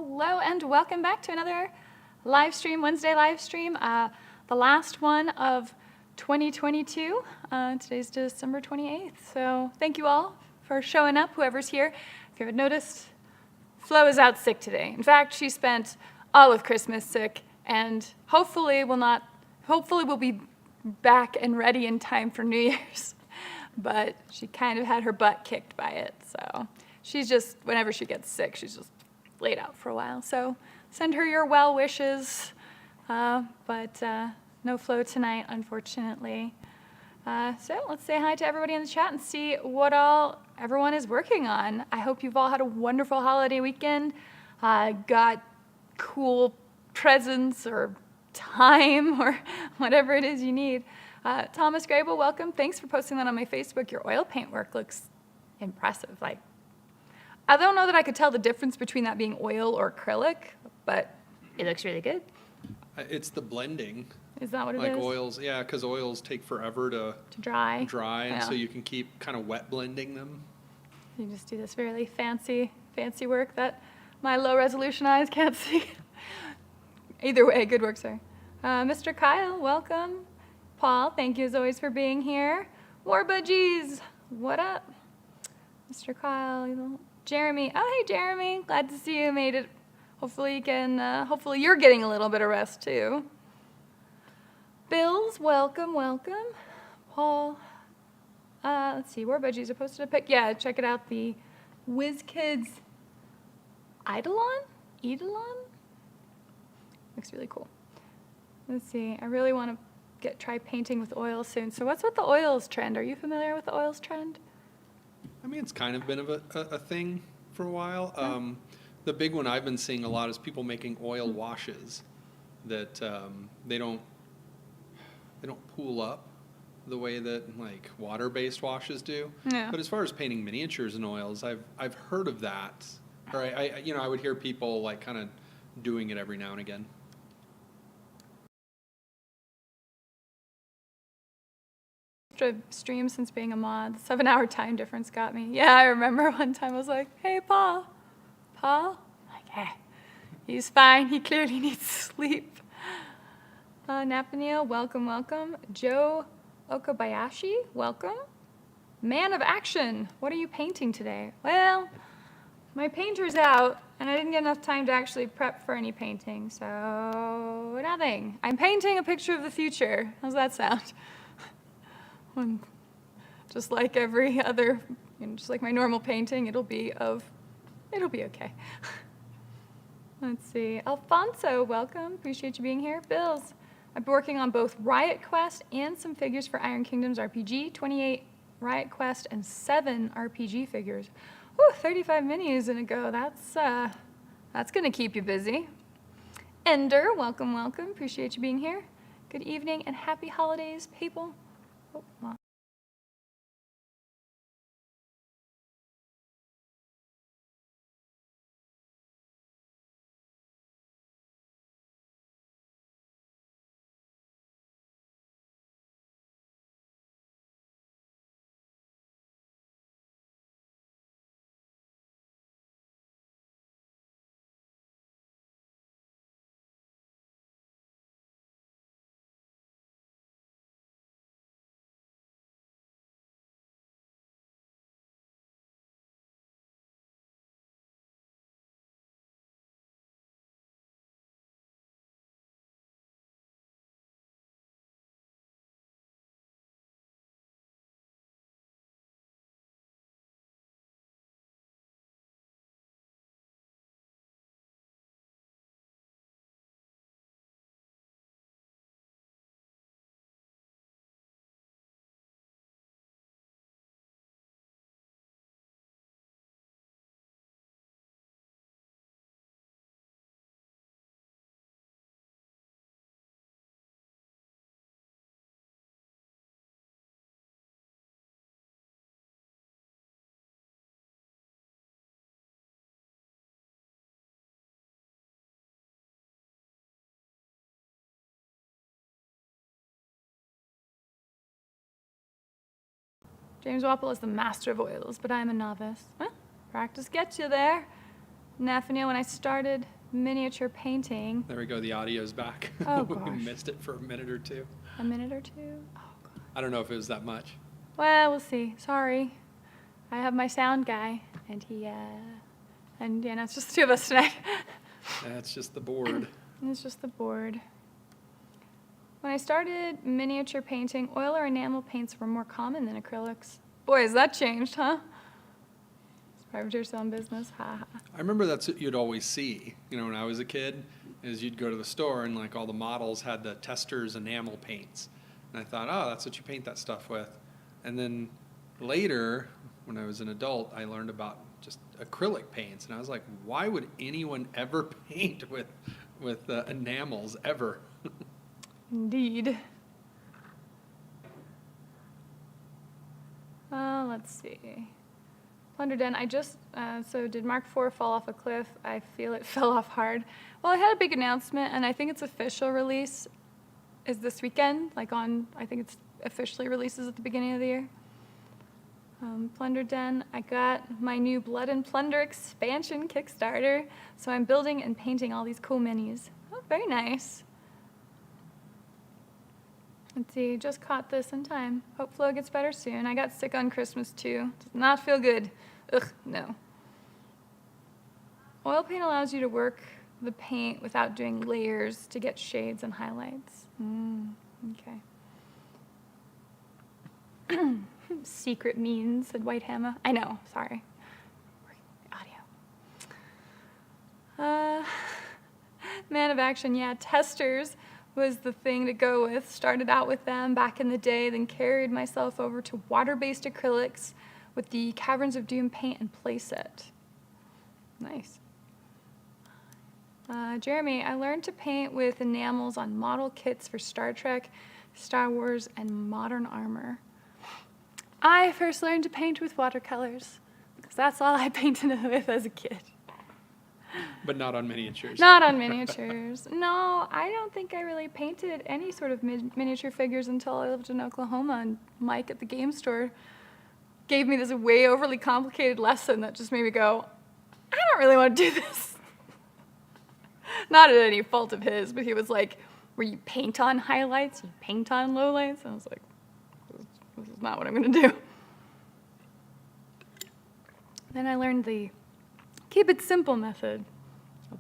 Hello and welcome back to another live stream, Wednesday live stream, the last one of 2022. Today's December 28th, so thank you all for showing up, whoever's here. If you haven't noticed, Flo is out sick today. In fact, she spent all of Christmas sick, and hopefully we'll be back and ready in time for New Year's. But she kind of had her butt kicked by it, so she's just, whenever she gets sick, she's just laid out for a while. So send her your well wishes, but no Flo tonight, unfortunately. So let's say hi to everybody in the chat and see what all everyone is working on. I hope you've all had a wonderful holiday weekend, got cool presents or time or whatever it is you need. Thomas Grable, welcome. Thanks for posting that on my Facebook. Your oil paint work looks impressive. Like, I don't know that I could tell the difference between that being oil or acrylic, but it looks really good. It's the blending. Is that what it is? Like oils, yeah, because oils take forever to dry. And yeah. so you can keep kind of wet blending them. You just do this really fancy work that my low resolution eyes can't see. Either way, good work, sir. Mr. Kyle, welcome. Paul, thank you as always for being here. War Budgies, what up? Mr. Kyle, Jeremy, oh hey Jeremy, glad to see you made it. Hopefully you can, hopefully you're getting a little bit of rest too. Bills, welcome. Paul, let's see, War Budgies are posted a pic. Yeah, check it out, the WizKids Eidolon? Looks really cool. Let's see, I really want to try painting with oils soon. So what's with the oils trend? Are you familiar with the oils trend? I mean, it's kind of been a thing for a while. The big one I've been seeing a lot is people making oil washes that they don't pool up the way that like water-based washes do. Yeah. But as far as painting miniatures in oils, I've heard of that, or I would hear people like kind of doing it every now and again. Stream since being a mod. 7-hour time difference got me. Yeah, I remember one time I was like, hey, Paul? Like, hey, he's fine. He clearly needs sleep. Nathaniel, welcome. Joe Okabayashi, welcome. Man of action, what are you painting today? Well, my painter's out, and I didn't get enough time to actually prep for any painting, so nothing. I'm painting a picture of the future. How's that sound? Just like every other, just like my normal painting, it'll be okay. Let's see, Alfonso, welcome, appreciate you being here. Bills, I've been working on both Riot Quest and some figures for Iron Kingdoms RPG, 28 Riot Quest and 7 RPG figures. Ooh, 35 minis in a go, that's gonna keep you busy. Ender, welcome, appreciate you being here. Good evening and happy holidays, people. Oh, well. James Wapple is the master of oils, but I'm a novice. Well, practice gets you there. Nathaniel, when I started miniature painting, There we go, the audio's back. Oh, We gosh. missed it for a minute or two. a minute or two. Oh, God. I don't know if it was that much. Well, we'll see. Sorry. I have my sound guy, and it's just the two of us tonight. That's just the board. It's just the board. When I started miniature painting, oil or enamel paints were more common than acrylics. Boy, has that changed, huh? Private your own business, ha ha. I remember that's what you'd always see, when I was a kid, is you'd go to the store and like all the models had the Testors enamel paints. And I thought, oh, that's what you paint that stuff with. And then later, when I was an adult, I learned about just acrylic paints. And I was like, why would anyone ever paint with enamels ever? Indeed. Let's see. Plunder Den, so did Mark IV fall off a cliff? I feel it fell off hard. Well, I had a big announcement, and I think its official release is this weekend. I think it's officially releases at the beginning of the year. Plunder Den, I got my new Blood and Plunder expansion Kickstarter, so I'm building and painting all these cool minis. Oh, very nice. Let's see, just caught this in time. Hope flow gets better soon. I got sick on Christmas too. Does not feel good. Ugh, no. Oil paint allows you to work the paint without doing layers to get shades and highlights. Okay. Secret means, said White Hammer. I know, sorry. Audio. Man of Action, yeah, Testors was the thing to go with. Started out with them back in the day, then carried myself over to water-based acrylics with the Caverns of Doom paint and playset. Nice. Jeremy, I learned to paint with enamels on model kits for Star Trek, Star Wars, and modern armor. I first learned to paint with watercolors because that's all I painted with as a kid. But not on miniatures. Not on miniatures. No, I don't think I really painted any sort of miniature figures until I lived in Oklahoma, and Mike at the game store gave me this way overly complicated lesson that just made me go, I don't really want to do this. Not at any fault of his, but he was like, where you paint on highlights, you paint on lowlights. And I was like, this is not what I'm going to do. Then I learned the keep it simple method.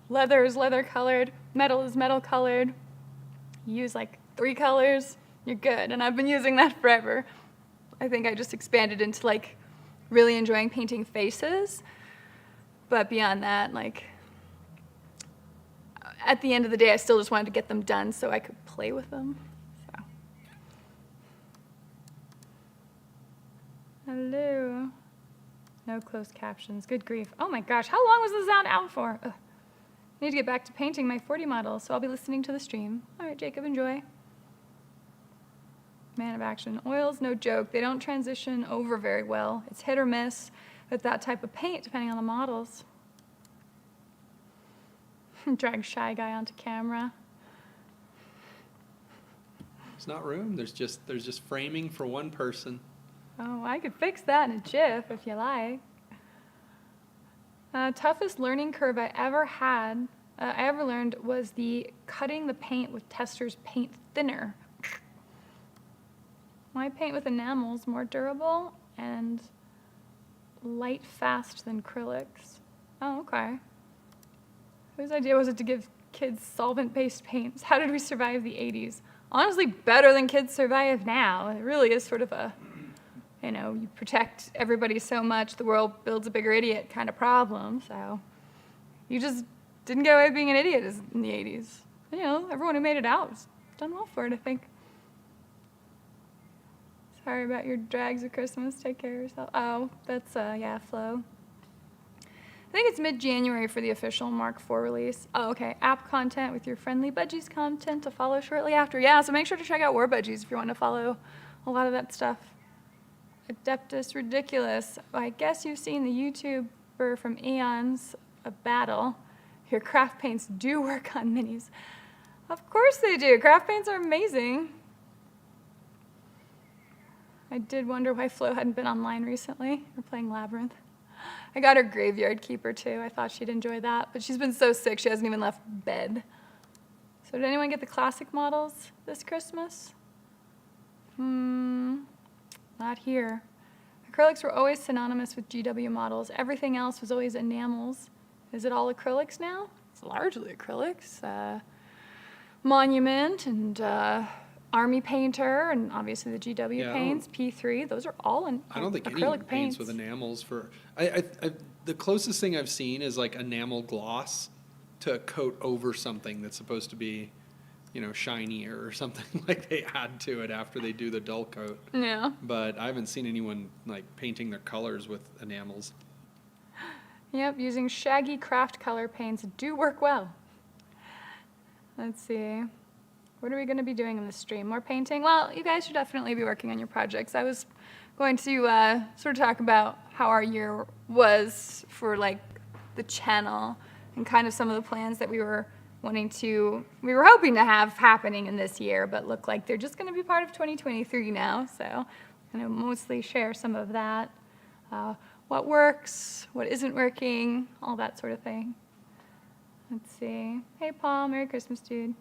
Leather is leather colored, metal is metal colored. You use like 3 colors, you're good. And I've been using that forever. I think I just expanded into like really enjoying painting faces. But beyond that, like at the end of the day, I still just wanted to get them done so I could play with them. So. Hello. No closed captions. Good grief. Oh my gosh, how long was the sound out for? Ugh. I need to get back to painting my 40 model, so I'll be listening to the stream. All right, Jacob, enjoy. Man of Action. Oil's no joke. They don't transition over very well. It's hit or miss with that type of paint, depending on the models. Drag Shy Guy onto camera. There's not room. There's just framing for one person. Oh, I could fix that in a jiff if you like. Toughest learning curve I ever learned was the cutting the paint with Testors paint thinner. My paint with enamel's more durable and light fast than acrylics. Oh, okay. Whose idea was it to give kids solvent-based paints? How did we survive the 80s? Honestly, better than kids survive now. It really is sort of a, you protect everybody so much, the world builds a bigger idiot kind of problem. So you just didn't get away with being an idiot in the 80s. Everyone who made it out has done well for it, I think. Sorry about your drags at Christmas. Take care of yourself. Oh, that's, Flo. I think it's mid-January for the official Mark IV release. Oh, okay. App content with your friendly Budgies content to follow shortly after. Yeah, so make sure to check out War Budgies if you want to follow a lot of that stuff. Adeptus Ridiculous. I guess you've seen the YouTuber from Eons of Battle. Your craft paints do work on minis. Of course they do. Craft paints are amazing. I did wonder why Flo hadn't been online recently. We're playing Labyrinth. I got her Graveyard Keeper too. I thought she'd enjoy that, but she's been so sick she hasn't even left bed. So did anyone get the classic models this Christmas? Not here. Acrylics were always synonymous with GW models. Everything else was always enamels. Is it all acrylics now? It's largely acrylics. Monument and Army Painter, and obviously the GW Yeah, paints, P3. Those are all in I don't think acrylic anyone paints. paints with enamels for. The closest thing I've seen is like enamel gloss to coat over something that's supposed to be, shinier or something like they add to it after they do the dull coat. Yeah. But I haven't seen anyone like painting their colors with enamels. Yep, using shaggy craft color paints do work well. Let's see. What are we going to be doing in this stream? More painting? Well, you guys should definitely be working on your projects. I was going to sort of talk about how our year was for like the channel and kind of some of the plans that we were hoping to have happening in this year, but look like they're just going to be part of 2023 now. So I'm going to mostly share some of that. What works, what isn't working, all that sort of thing. Let's see. Hey, Paul. Merry Christmas, dude.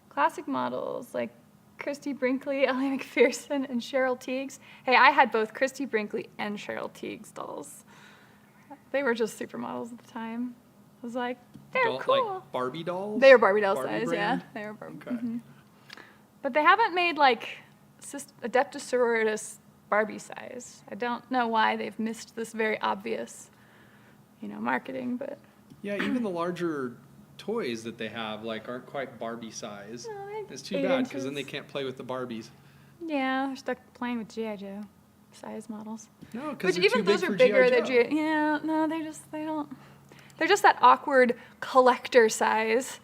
Classic models like Christy Brinkley, Ellie McPherson, and Cheryl Teagues. Hey, I had both Christy Brinkley and Cheryl Teagues dolls. They were just supermodels at the time. I was like, they're cool. Like Barbie dolls? They were Barbie doll Barbie size, brand? yeah. They were Barbie. Okay. But they haven't made like Adeptus Sororitas Barbie size. I don't know why they've missed this very obvious, marketing, but. Yeah, even the larger toys that they have aren't quite Barbie size. No, they're It's too 8 bad because then inches. they can't play with the Barbies. Yeah, they're stuck playing with G.I. Joe size models. No, because Which they're too even big those are for bigger G.I. than Joe. Yeah, no, they don't. They're just that awkward collector size.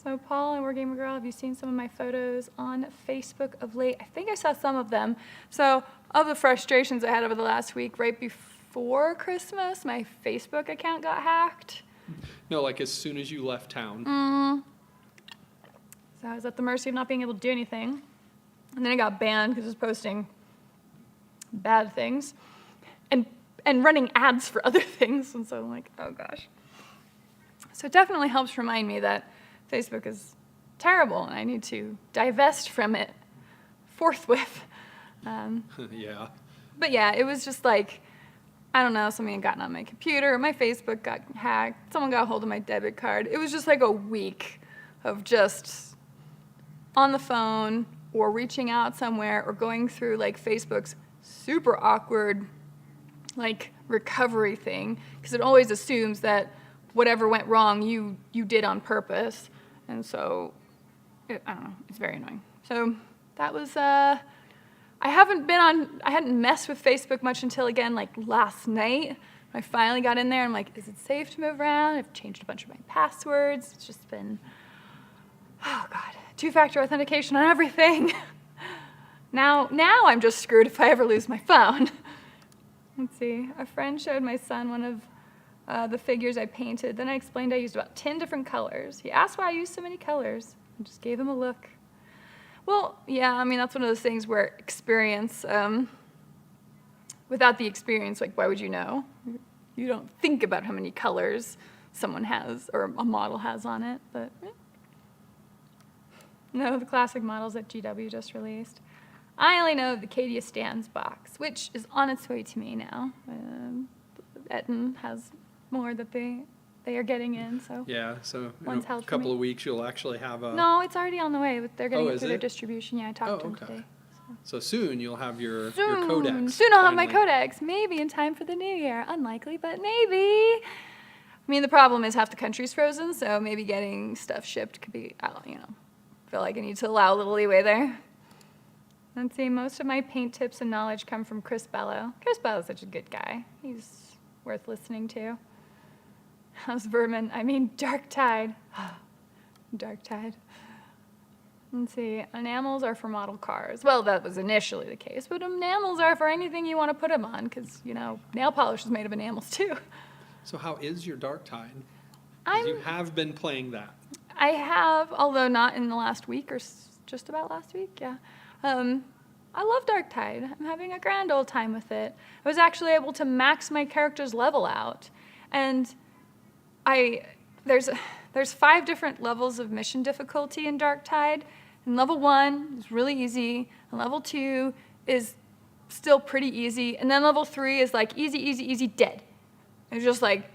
So Paul and Wargamer Girl, have you seen some of my photos on Facebook of late? I think I saw some of them. So of the frustrations I had over the last week, right before Christmas, my Facebook account got hacked. No, like as soon as you left town. So I was at the mercy of not being able to do anything. And then I got banned because I was posting bad things and running ads for other things. And so I'm like, oh gosh. So it definitely helps remind me that Facebook is terrible and I need to divest from it forthwith. Yeah. But yeah, it was just like, I don't know, something had gotten on my computer, my Facebook got hacked, someone got a hold of my debit card. It was just like a week of just on the phone or reaching out somewhere or going through like Facebook's super awkward like recovery thing, because it always assumes that whatever went wrong you did on purpose. And so, I don't know, it's very annoying. So that was, I hadn't messed with Facebook much until, again, like last night. I finally got in there, and I'm like, is it safe to move around? I've changed a bunch of my passwords. It's just been, oh God, 2-factor authentication on everything. Now I'm just screwed if I ever lose my phone. Let's see, a friend showed my son one of the figures I painted. Then I explained I used about 10 different colors. He asked why I used so many colors. I just gave him a look. Well, yeah, I mean, that's one of those things where experience, without the experience, like, why would you know? You don't think about how many colors someone has or a model has on it, but no, the classic models that GW just released. I only know the Cadia Stands box, which is on its way to me now. Etten has more that they are getting in, so. Yeah, so in One's a held for couple me. of weeks you'll actually have a. No, it's already on the way. But they're getting Oh, it is through their it? distribution. Yeah, I talked to them okay. today. So soon you'll have your Soon. codex. Soon I'll have my finally. codex. Maybe in time for the new year. Unlikely, but maybe. I mean, the problem is half the country's frozen, so maybe getting stuff shipped could be, feel like I need to allow a little leeway there. Let's see, most of my paint tips and knowledge come from Chris Bello. Chris Bello's such a good guy. He's worth listening to. How's Vermin? I mean, Dark Tide. Dark Tide. Let's see, enamels are for model cars. Well, that was initially the case, but enamels are for anything you want to put them on, because, nail polish is made of enamels too. So how is your Dark Tide? 'Cause you have been playing that. I have, although not in the last week or just about last week, yeah. I love Darktide. I'm having a grand old time with it. I was actually able to max my character's level out. And there's 5 different levels of mission difficulty in Darktide. And level 1 is really easy, and level 2 is still pretty easy, and then level 3 is like easy, easy, easy, dead. It's just like,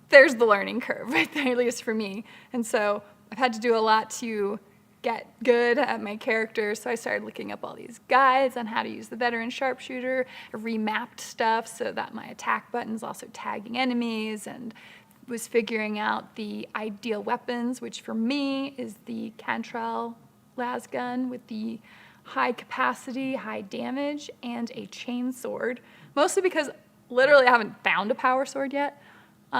there's the learning curve right there, at least for me. And so I've had to do a lot to get good at my character, so I started looking up all these guides on how to use the veteran sharpshooter. I remapped stuff so that my attack button's also tagging enemies, and was figuring out the ideal weapons, which for me is the Cantrell las gun with the high capacity, high damage, and a chain sword. Mostly because literally I haven't found a power sword yet. So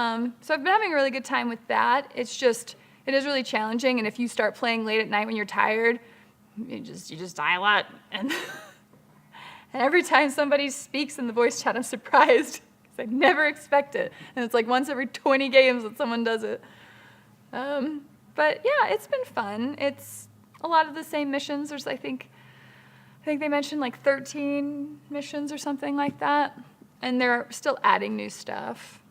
I've been having a really good time with that. It is really challenging, and if you start playing late at night when you're tired, you just die a lot. And every time somebody speaks in the voice chat, I'm surprised. I never expect it. And it's like once every 20 games that someone does it. But yeah, it's been fun. It's a lot of the same missions. There's, I think they mentioned like 13 missions or something like that. And they're still adding new stuff.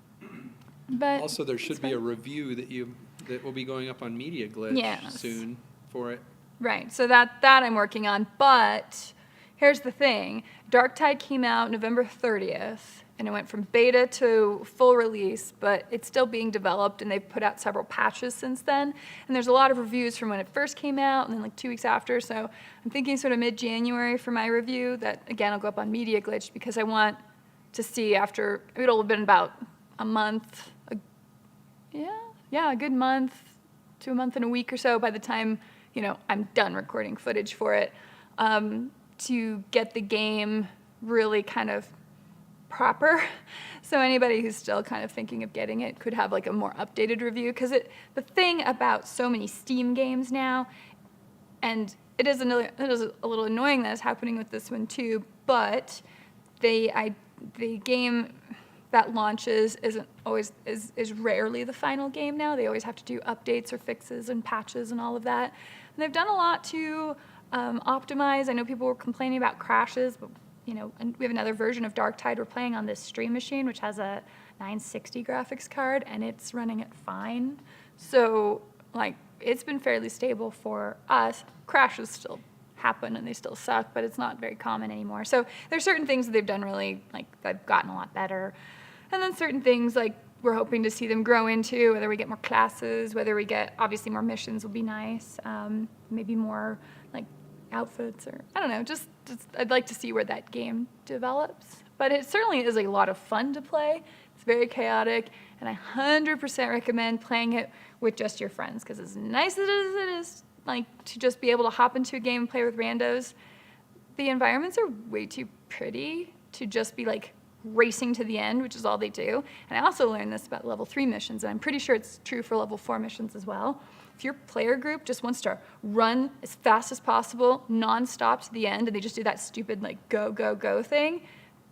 But Also, there should be a review that will be going up on Media Glitch soon for it. Right, so that I'm working on. But here's the thing. Darktide came out November 30th. And it went from beta to full release, but it's still being developed, and they've put out several patches since then. And there's a lot of reviews from when it first came out, and then like 2 weeks after. So I'm thinking sort of mid-January for my review. That again, will go up on Media Glitch because I want to see after it'll have been about a month, a good month to a month and a week or so by the time I'm done recording footage for it, to get the game really kind of proper. So anybody who's still kind of thinking of getting it could have like a more updated review, because the thing about so many Steam games now, and it is a little annoying that it's happening with this one too, but the game that launches is rarely the final game now. They always have to do updates or fixes and patches and all of that. And they've done a lot to optimize. I know people were complaining about crashes, but and we have another version of Darktide we're playing on this stream machine, which has a 960 graphics card, and it's running it fine. So, like, it's been fairly stable for us. Crashes still happen, and they still suck, but it's not very common anymore. So there's certain things that they've done really, like, they've gotten a lot better. And then certain things, like, we're hoping to see them grow into, whether we get more classes, whether we get, obviously, more missions will be nice, maybe more, like, outfits, or I don't know, just I'd like to see where that game develops. But it certainly is a lot of fun to play. It's very chaotic, and I 100% recommend playing it with just your friends, because as nice as it is, like, to just be able to hop into a game and play with randos, the environments are way too pretty to just be like racing to the end, which is all they do. And I also learned this about level 3 missions, and I'm pretty sure it's true for level 4 missions as well. If your player group just wants to run as fast as possible, non-stop to the end, and they just do that stupid like go, go, go thing,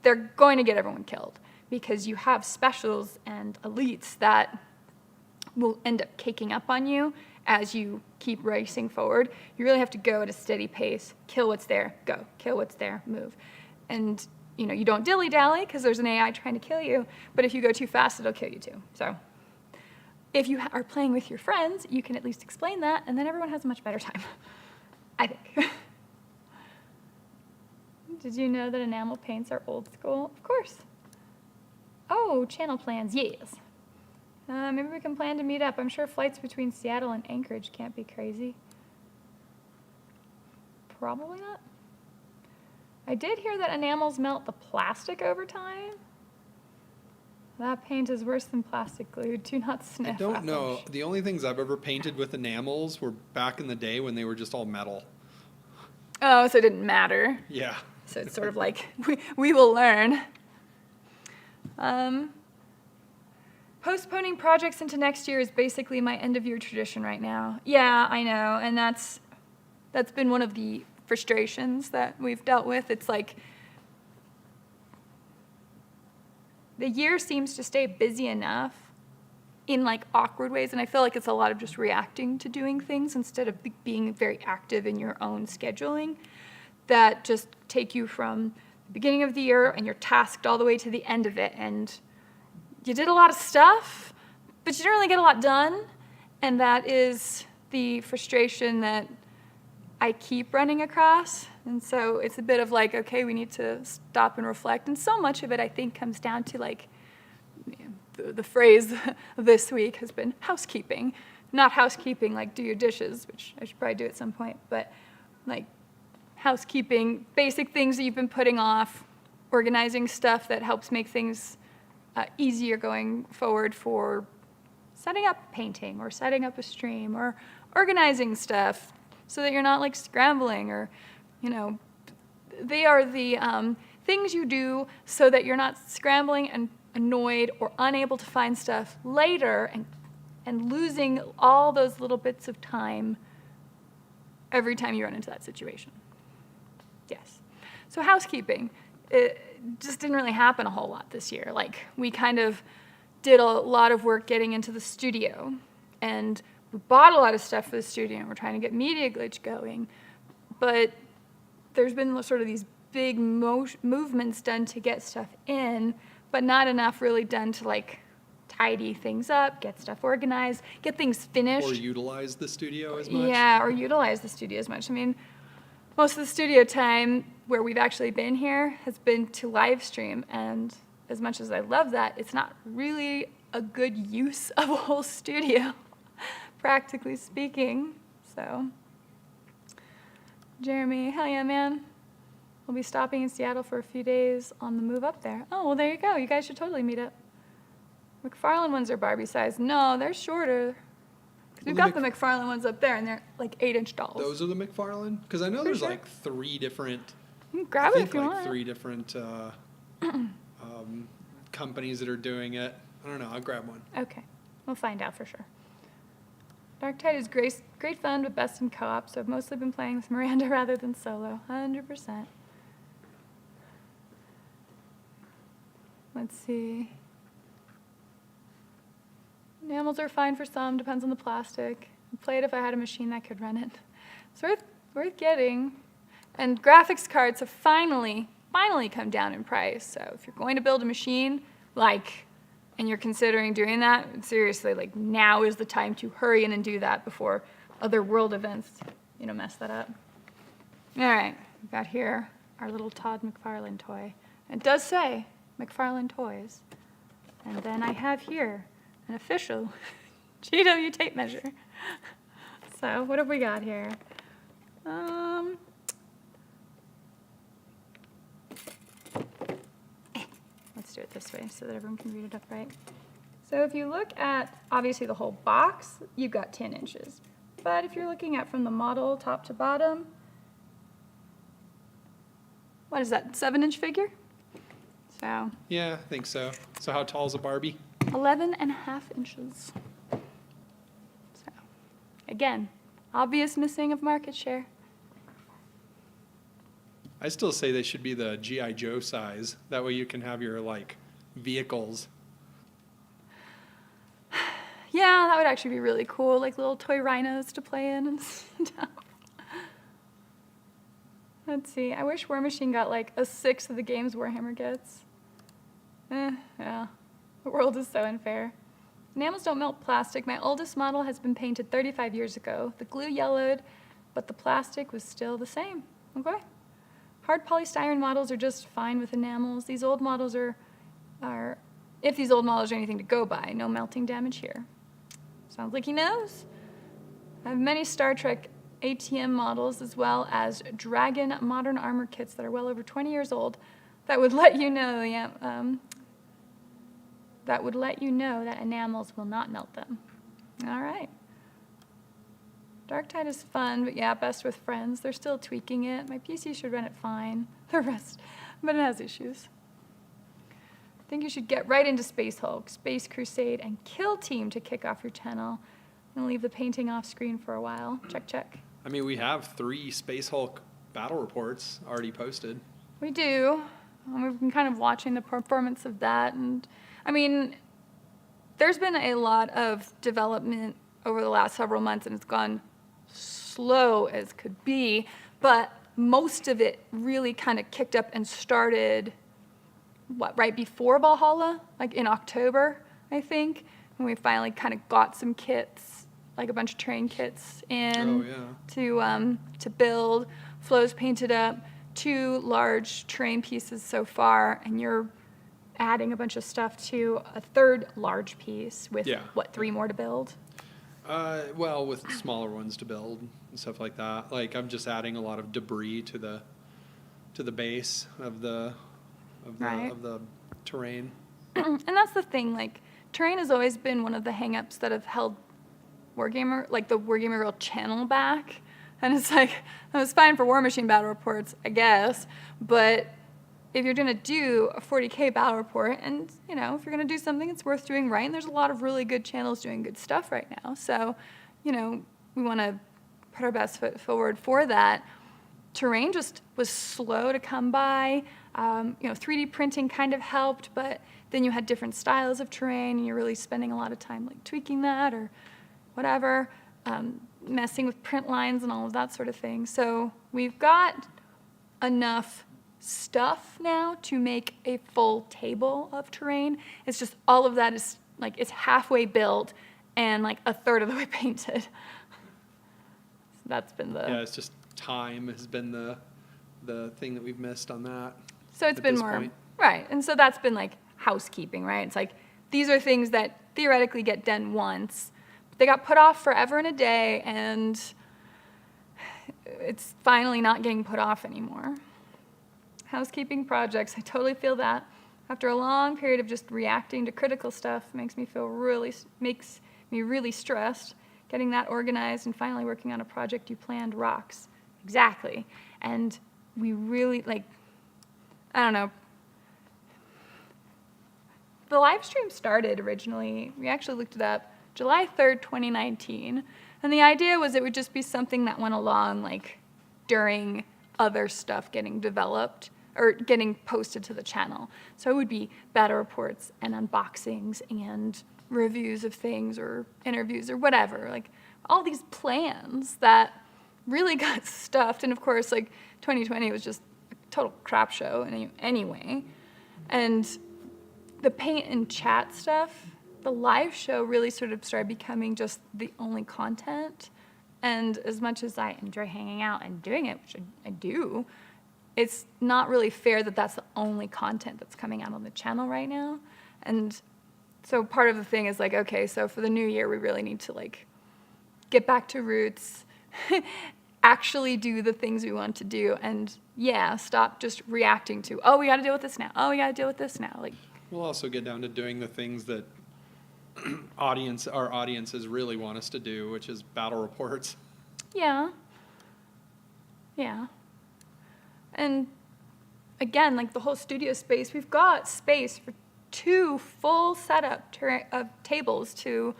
they're going to get everyone killed, because you have specials and elites that will end up caking up on you as you keep racing forward. You really have to go at a steady pace, kill what's there, go, kill what's there, move. And you don't dilly-dally because there's an AI trying to kill you, but if you go too fast, it'll kill you too. So if you are playing with your friends, you can at least explain that, and then everyone has a much better time, I think. Did you know that enamel paints are old school? Of course. Oh, channel plans, yes. Maybe we can plan to meet up. I'm sure flights between Seattle and Anchorage can't be crazy. Probably not. I did hear that enamels melt the plastic over time. That paint is worse than plastic glue. Do not sniff. I don't know. The only things I've ever painted with enamels were back in the day when they were just all metal. Oh, so it didn't matter. Yeah. So it's sort of like, we will learn. Postponing projects into next year is basically my end-of-year tradition right now. Yeah, I know, and that's been one of the frustrations that we've dealt with. It's like the year seems to stay busy enough in like awkward ways, and I feel like it's a lot of just reacting to doing things instead of being very active in your own scheduling. that just take you from the beginning of the year and you're tasked all the way to the end of it. And you did a lot of stuff, but you didn't really get a lot done. And that is the frustration that I keep running across. And so it's a bit of like, okay, we need to stop and reflect. And so much of it, I think, comes down to like, the phrase this week has been housekeeping. Not housekeeping like do your dishes, which I should probably do at some point, but like housekeeping, basic things that you've been putting off, organizing stuff that helps make things easier going forward for setting up painting or setting up a stream or organizing stuff so that you're not like scrambling or, they are the things you do so that you're not scrambling and annoyed or unable to find stuff later and losing all those little bits of time every time you run into that situation. Yes. So housekeeping, it just didn't really happen a whole lot this year. Like, we kind of did a lot of work getting into the studio, and we bought a lot of stuff for the studio, and we're trying to get Media Glitch going, but there's been sort of these big movements done to get stuff in, but not enough really done to like tidy things up, get stuff organized, get things finished. Or utilize the studio as much? Yeah, or utilize the studio as much. I mean, most of the studio time where we've actually been here has been to live stream, and as much as I love that, it's not really a good use of a whole studio, practically speaking. So, Jeremy, hell yeah, man. We'll be stopping in Seattle for a few days on the move up there. Oh, well, there you go. You guys should totally meet up. McFarlane ones are Barbie size. No, they're shorter. Because we've got the McFarlane ones up there, and they're like 8-inch dolls. Those are the McFarlane? Because I know there's like 3 different. You can grab it if you like want. 3 different companies that are doing it. I don't know. I'll grab one. Okay, we'll find out for sure. Dark Tide is great fun, but best in co-op, so I've mostly been playing with Miranda rather than solo. 100%. Let's see. Enamels are fine for some, depends on the plastic. I'd play it if I had a machine that could run it. It's worth getting. And graphics cards have finally come down in price. So if you're going to build a machine, and you're considering doing that, seriously, now is the time to hurry in and do that before other world events, mess that up. All right, we've got here our little Todd McFarlane toy. It does say McFarlane Toys. And then I have here an official GW tape measure. So what have we got here? Let's do it this way so that everyone can read it upright. So if you look at, obviously, the whole box, you've got 10 inches. But if you're looking at from the model top to bottom, what is that, 7-inch figure? So. Yeah, I think so. So how tall is a Barbie? 11.5 inches. So, again, obvious missing of market share. I still say they should be the G.I. Joe size. That way you can have your, vehicles. Yeah, that would actually be really cool, like little toy rhinos to play in and stuff. Let's see, I wish War Machine got a sixth of the games Warhammer gets. Yeah, the world is so unfair. Enamels don't melt plastic. My oldest model has been painted 35 years ago. The glue yellowed, but the plastic was still the same. Okay. Hard polystyrene models are just fine with enamels. These old models are if these old models are anything to go by, no melting damage here. Sounds like he knows. I have many Star Trek ATM models as well as Dragon modern armor kits that are well over 20 years old that would let you know, that enamels will not melt them. All right. Dark Tide is fun, but yeah, best with friends. They're still tweaking it. My PC should run it fine. The rest, but it has issues. I think you should get right into Space Hulk, Space Crusade, and Kill Team to kick off your channel and leave the painting off screen for a while. Check, check. I mean, we have 3 Space Hulk battle reports already posted. We do. We've been kind of watching the performance of that. And I mean, there's been a lot of development over the last several months, and it's gone slow as could be. But most of it really kind of kicked up and started, right before Valhalla, like in October, I think, when we finally kind of got some kits, like a bunch of terrain kits in to build. Flo's painted up 2 large terrain pieces so far, and you're adding a bunch of stuff to a 3rd large piece with, 3 more to build? Well, with smaller ones to build and stuff like that. Like, I'm just adding a lot of debris to the base of the terrain. And that's the thing, like, terrain has always been one of the hang-ups that have held Wargamer, like the Wargamer Real channel back. And it's like, it was fine for War Machine battle reports, I guess, but if you're gonna do a 40K battle report, and if you're gonna do something, it's worth doing right, and there's a lot of really good channels doing good stuff right now. So, we wanna put our best foot forward for that. Terrain just was slow to come by. 3D printing kind of helped, but then you had different styles of terrain, and you're really spending a lot of time like tweaking that or whatever, messing with print lines and all of that sort of thing. So we've got enough stuff now to make a full table of terrain. It's just all of that is like, it's halfway built and like a third of the way painted. So that's been it's just time has been the thing that we've missed on that. So it's been more, right, and so that's been like housekeeping, right? It's like, these are things that theoretically get done once, but they got put off forever and a day, and it's finally not getting put off anymore. Housekeeping projects, I totally feel that. After a long period of just reacting to critical stuff, makes me really stressed. Getting that organized and finally working on a project you planned rocks. Exactly. And we really, I don't know. The live stream started originally, we actually looked it up, July 3rd, 2019. And the idea was it would just be something that went along during other stuff getting developed or getting posted to the channel. So it would be battle reports and unboxings and reviews of things or interviews or whatever, all these plans that really got stuffed. And of course, 2020 was just a total crap show anyway. And the paint and chat stuff, the live show really sort of started becoming just the only content. And as much as I enjoy hanging out and doing it, which I do, it's not really fair that that's the only content that's coming out on the channel right now. And so part of the thing is okay, so for the new year, we really need to get back to roots, actually do the things we want to do, and stop just reacting to, oh, we got to deal with this now. Oh, we got to deal with this now. We'll also get down to doing the things that our audiences really want us to do, which is battle reports. Yeah. And again, the whole studio space, we've got space for 2 full setup of tables to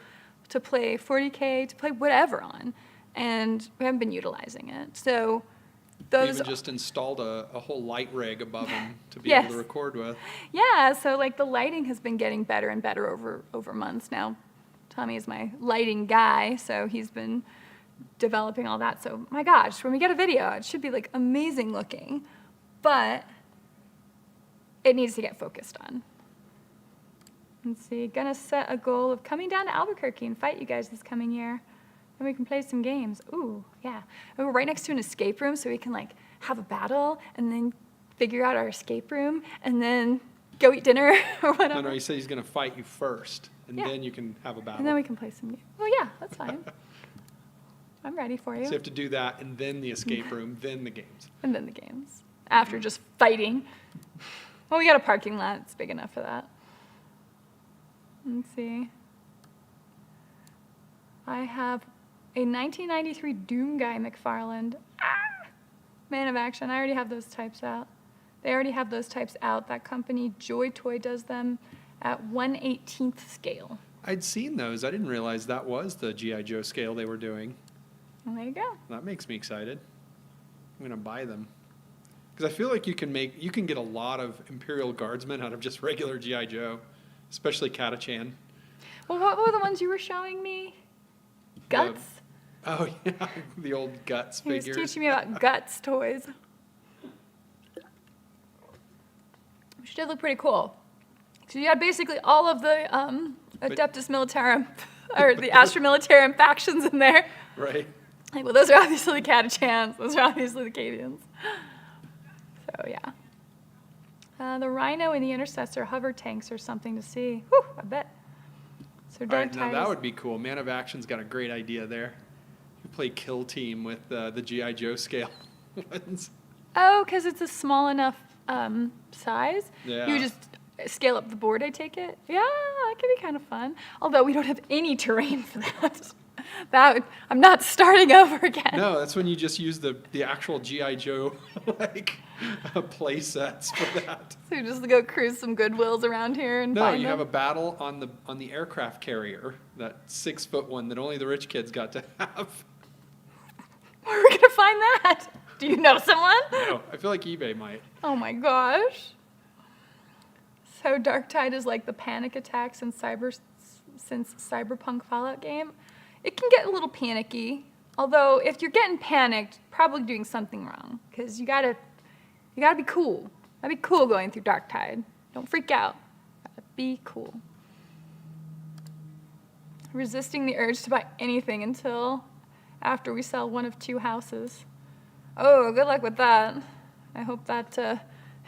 play 40K, to play whatever on, and we haven't been utilizing it. So those... We even just installed a whole light rig above them to be able to record with. Yeah, so the lighting has been getting better and better over months now. Tommy is my lighting guy, so he's been developing all that. So my gosh, when we get a video, it should be amazing looking, but it needs to get focused on. Let's see, gonna set a goal of coming down to Albuquerque and fight you guys this coming year. Then we can play some games. Ooh, yeah. And we're right next to an escape room, so we can have a battle and then figure out our escape room and then go eat dinner or whatever. No, he said he's gonna fight you first, and then you can have a battle. And then we can play some games. Well, yeah, that's fine. I'm ready for you. So you have to do that, and then the escape room, then the games. And then the games. After just fighting. Well, we got a parking lot. It's big enough for that. Let's see. I have a 1993 Doom Guy McFarland. Man of action. I already have those types out. They already have those types out. That company, Joy Toy, does them at 1/18th scale. I'd seen those. I didn't realize that was the G.I. Joe scale they were doing. Well, there you go. That makes me excited. I'm going to buy them. Because I feel like you can get a lot of Imperial Guardsmen out of just regular G.I. Joe, especially Katachan. Well, what were the ones you were showing me? Guts? Oh, yeah, the old Guts He was figures. teaching me about Guts toys, which did look pretty cool. So you had basically all of the Adeptus Militarum, or the Astra Militarum factions in there. Right. Like, well, those are obviously the Catachans. Those are obviously the Cadians. So, yeah. The Rhino and the Intercessor hover tanks are something to see. Whew, I bet. So All Dark right, now Tide that is- would be cool. Man of Action's got a great idea there. You play Kill Team with the G.I. Joe scale ones. Oh, because it's a small enough size? Yeah. You just scale up the board, I take it? Yeah, that could be kind of fun. Although we don't have any terrain for that. I'm not starting over again. No, that's when you just use the actual G.I. Joe like play sets for that. So you just go cruise some Goodwills around here and No, find you them? have a battle on the aircraft carrier, that 6-foot one that only the rich kids got to have. Where are we going to find that? Do you know someone? No, I feel like eBay might. Oh my gosh. So Dark Tide is like the panic attacks in since Cyberpunk Fallout game. It can get a little panicky. Although if you're getting panicked, probably doing something wrong. Because you gotta be cool. Gotta be cool going through Dark Tide. Don't freak out. Gotta be cool. Resisting the urge to buy anything until after we sell one of 2 houses. Oh, good luck with that. I hope that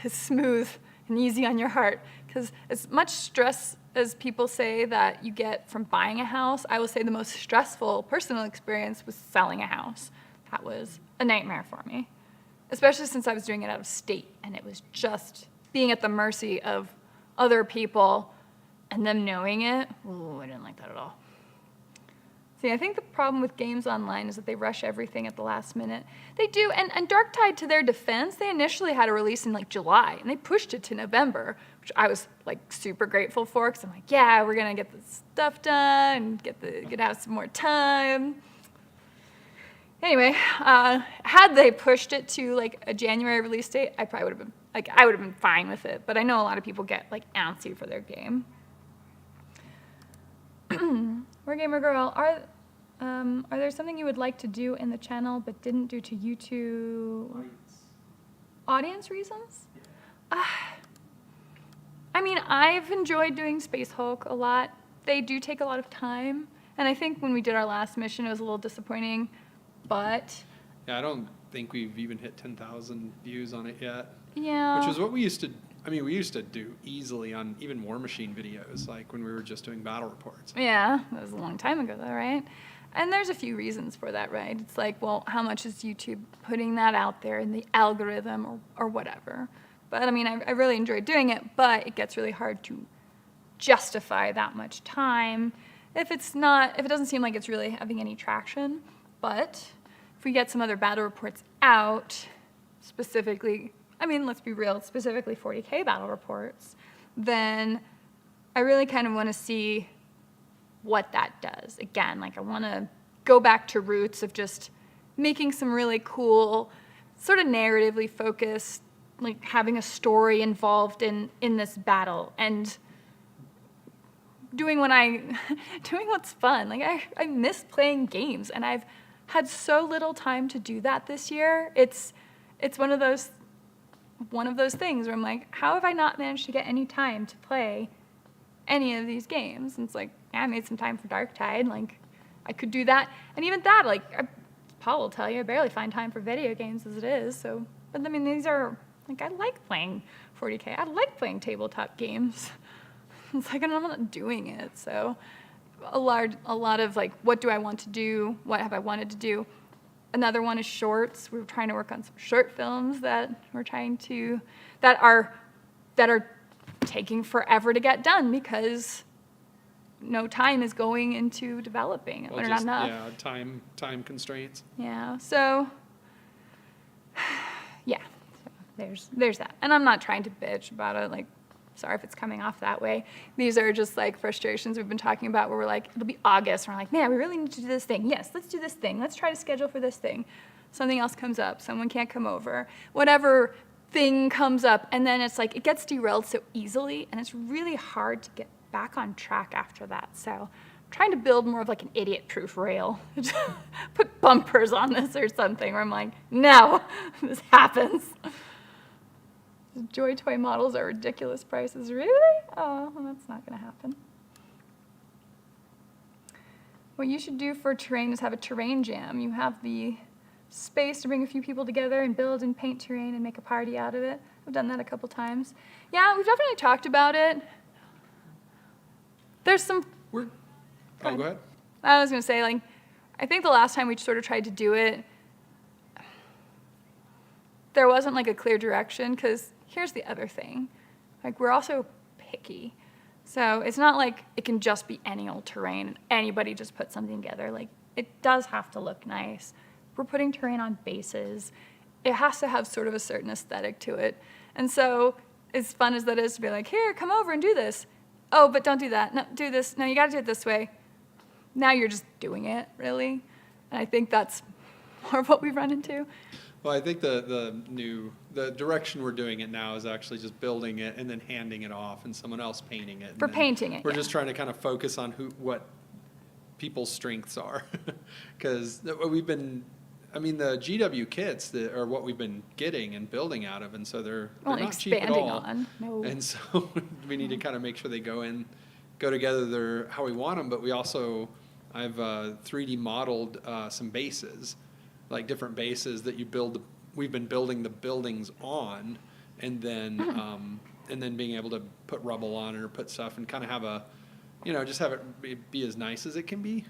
is smooth and easy on your heart. Because as much stress as people say that you get from buying a house, I will say the most stressful personal experience was selling a house. That was a nightmare for me. Especially since I was doing it out of state, and it was just being at the mercy of other people and them knowing it. Ooh, I didn't like that at all. See, I think the problem with games online is that they rush everything at the last minute. They do, and Dark Tide, to their defense, they initially had a release in like July, and they pushed it to November, which I was like super grateful for, because I'm like, yeah, we're gonna get this stuff done, get out some more time. Anyway, had they pushed it to like a January release date, I probably would have been I would have been fine with it. But I know a lot of people get like antsy for their game. Wargamer Girl, are there something you would like to do in the channel but didn't do to YouTube? Audience reasons? I mean, I've enjoyed doing Space Hulk a lot. They do take a lot of time, and I think when we did our last mission, it was a little disappointing, but... Yeah, I don't think we've even hit 10,000 views on it yet. Yeah. Which is what we used to do easily on even War Machine videos, like when we were just doing battle reports. Yeah, that was a long time ago though, right? And there's a few reasons for that, right? It's like, well, how much is YouTube putting that out there in the algorithm or whatever? But I mean, I really enjoyed doing it, but it gets really hard to justify that much time if it doesn't seem like it's really having any traction. But if we get some other battle reports out, specifically, I mean, let's be real, specifically 40K battle reports, then I really kind of want to see what that does. Again, like I want to go back to roots of just making some really cool, sort of narratively focused, like having a story involved in this battle and doing what's fun. Like I miss playing games, and I've had so little time to do that this year. It's one of those things where I'm like, how have I not managed to get any time to play any of these games? And it's like, yeah, I made some time for Dark Tide. Like, I could do that. And even that, like, Paul will tell you, I barely find time for video games as it is. So, but I mean, these are, like, I like playing 40K. I like playing tabletop games. It's like, I'm not doing it. So, a lot of, like, what do I want to do? What have I wanted to do? Another one is shorts. We're trying to work on some short films that are taking forever to get done because no time is going into developing. Well, They're not enough. Yeah, time constraints. Yeah. So yeah. So there's that. And I'm not trying to bitch about it. Like, sorry if it's coming off that way. These are just like frustrations we've been talking about where we're like, it'll be August, and we're like, man, we really need to do this thing. Yes, let's do this thing. Let's try to schedule for this thing. Something else comes up. Someone can't come over. Whatever thing comes up, and then it's like, it gets derailed so easily, and it's really hard to get back on track after that. So I'm trying to build more of like an idiot-proof rail. Put bumpers on this or something, where I'm like, no, this happens. Joy Toy models are ridiculous prices. Really? Oh, well, that's not going to happen. What you should do for terrain is have a terrain jam. You have the space to bring a few people together and build and paint terrain and make a party out of it. I've done that a couple times. Yeah, we've definitely talked about it. There's some... Go ahead. I was going to say, like, I think the last time we sort of tried to do it, there wasn't like a clear direction, because here's the other thing. Like, we're also picky. So it's not like it can just be any old terrain and anybody just put something together. Like, it does have to look nice. We're putting terrain on bases. It has to have sort of a certain aesthetic to it. And so as fun as that is to be like, here, come over and do this. Oh, but don't do that. No, do this. No, you got to do it this way. Now you're just doing it, really. And I think that's more of what we've run into. Well, I think the direction we're doing it now is actually just building it and then handing it off and someone else painting it. For painting it, We're just trying to kind of focus on what people's strengths are. Because the GW kits are what we've been getting and building out of, and so they're not cheap at all. No. And so we need to kind of make sure they go together how we want them, but I've 3D modeled some bases, like different bases that we've been building the buildings on, and then being able to put rubble on it or put stuff and kind of have just have it be as nice as it can be.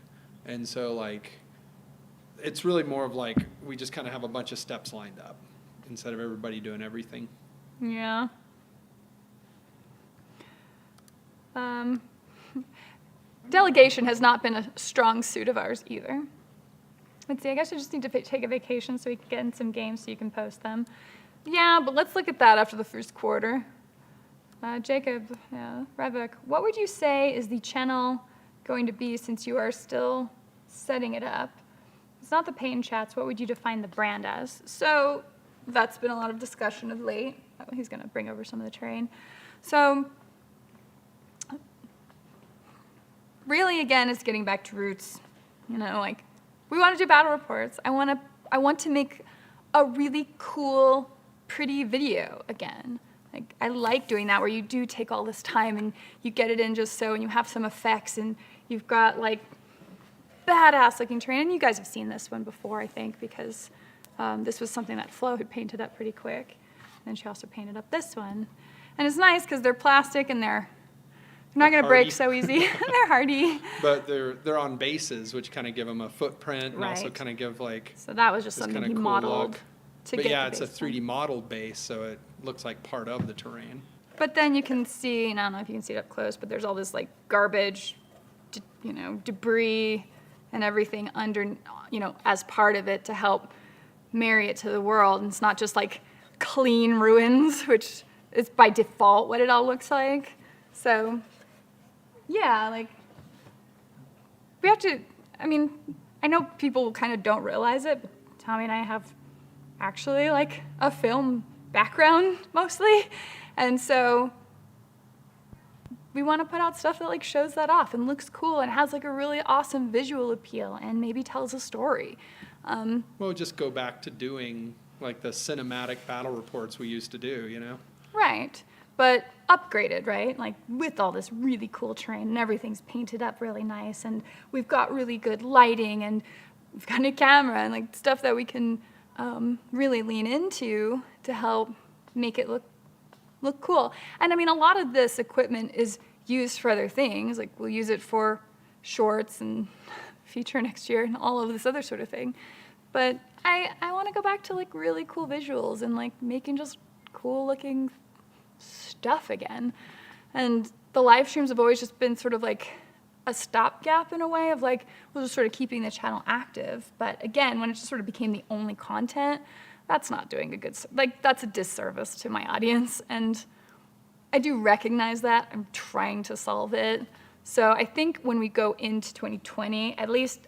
And so like, it's really more of like, we just kind of have a bunch of steps lined up instead of everybody doing everything. Yeah. Delegation has not been a strong suit of ours either. Let's see, I guess I just need to take a vacation so we can get in some games so you can post them. Yeah, but let's look at that after the first quarter. Jacob, Revik, what would you say is the channel going to be since you are still setting it up? It's not the paint chats. What would you define the brand as? So that's been a lot of discussion of late. Oh, he's going to bring over some of the terrain. So really, again, it's getting back to roots. Like, we want to do battle reports. I want to make a really cool, pretty video again. Like, I like doing that, where you do take all this time and you get it in just so, and you have some effects, and you've got like badass looking terrain. And you guys have seen this one before, I think, because this was something that Flo had painted up pretty quick. And she also painted up this one. And it's nice because they're plastic and they're not going to break so easy. They're hardy. But they're on bases, which kind of give them a footprint and Right. also kind of give like. So that was just something he cool modeled look. to But get yeah, the it's a base 3D done. modeled base, so it looks like part of the terrain. But then you can see, and I don't know if you can see it up close, but there's all this like garbage, debris and everything under, as part of it to help marry it to the world. And it's not just like clean ruins, which is by default what it all looks like. So yeah, like, we have to, I know people kind of don't realize it, but Tommy and I have actually like a film background mostly. And so we want to put out stuff that like shows that off and looks cool and has like a really awesome visual appeal and maybe tells a story. Well, just go back to doing like the cinematic battle reports we used to do, Right. But upgraded, right? Like with all this really cool terrain and everything's painted up really nice and we've got really good lighting and we've got a camera and like stuff that we can really lean into to help make it look cool. And a lot of this equipment is used for other things. Like we'll use it for shorts and feature next year and all of this other sort of thing. But I want to go back to like really cool visuals and like making just cool looking stuff again. And the live streams have always just been sort of like a stopgap in a way of like, we're just sort of keeping the channel active. But again, when it just sort of became the only content, that's not doing that's a disservice to my audience. And I do recognize that. I'm trying to solve it. So I think when we go into 2020, at least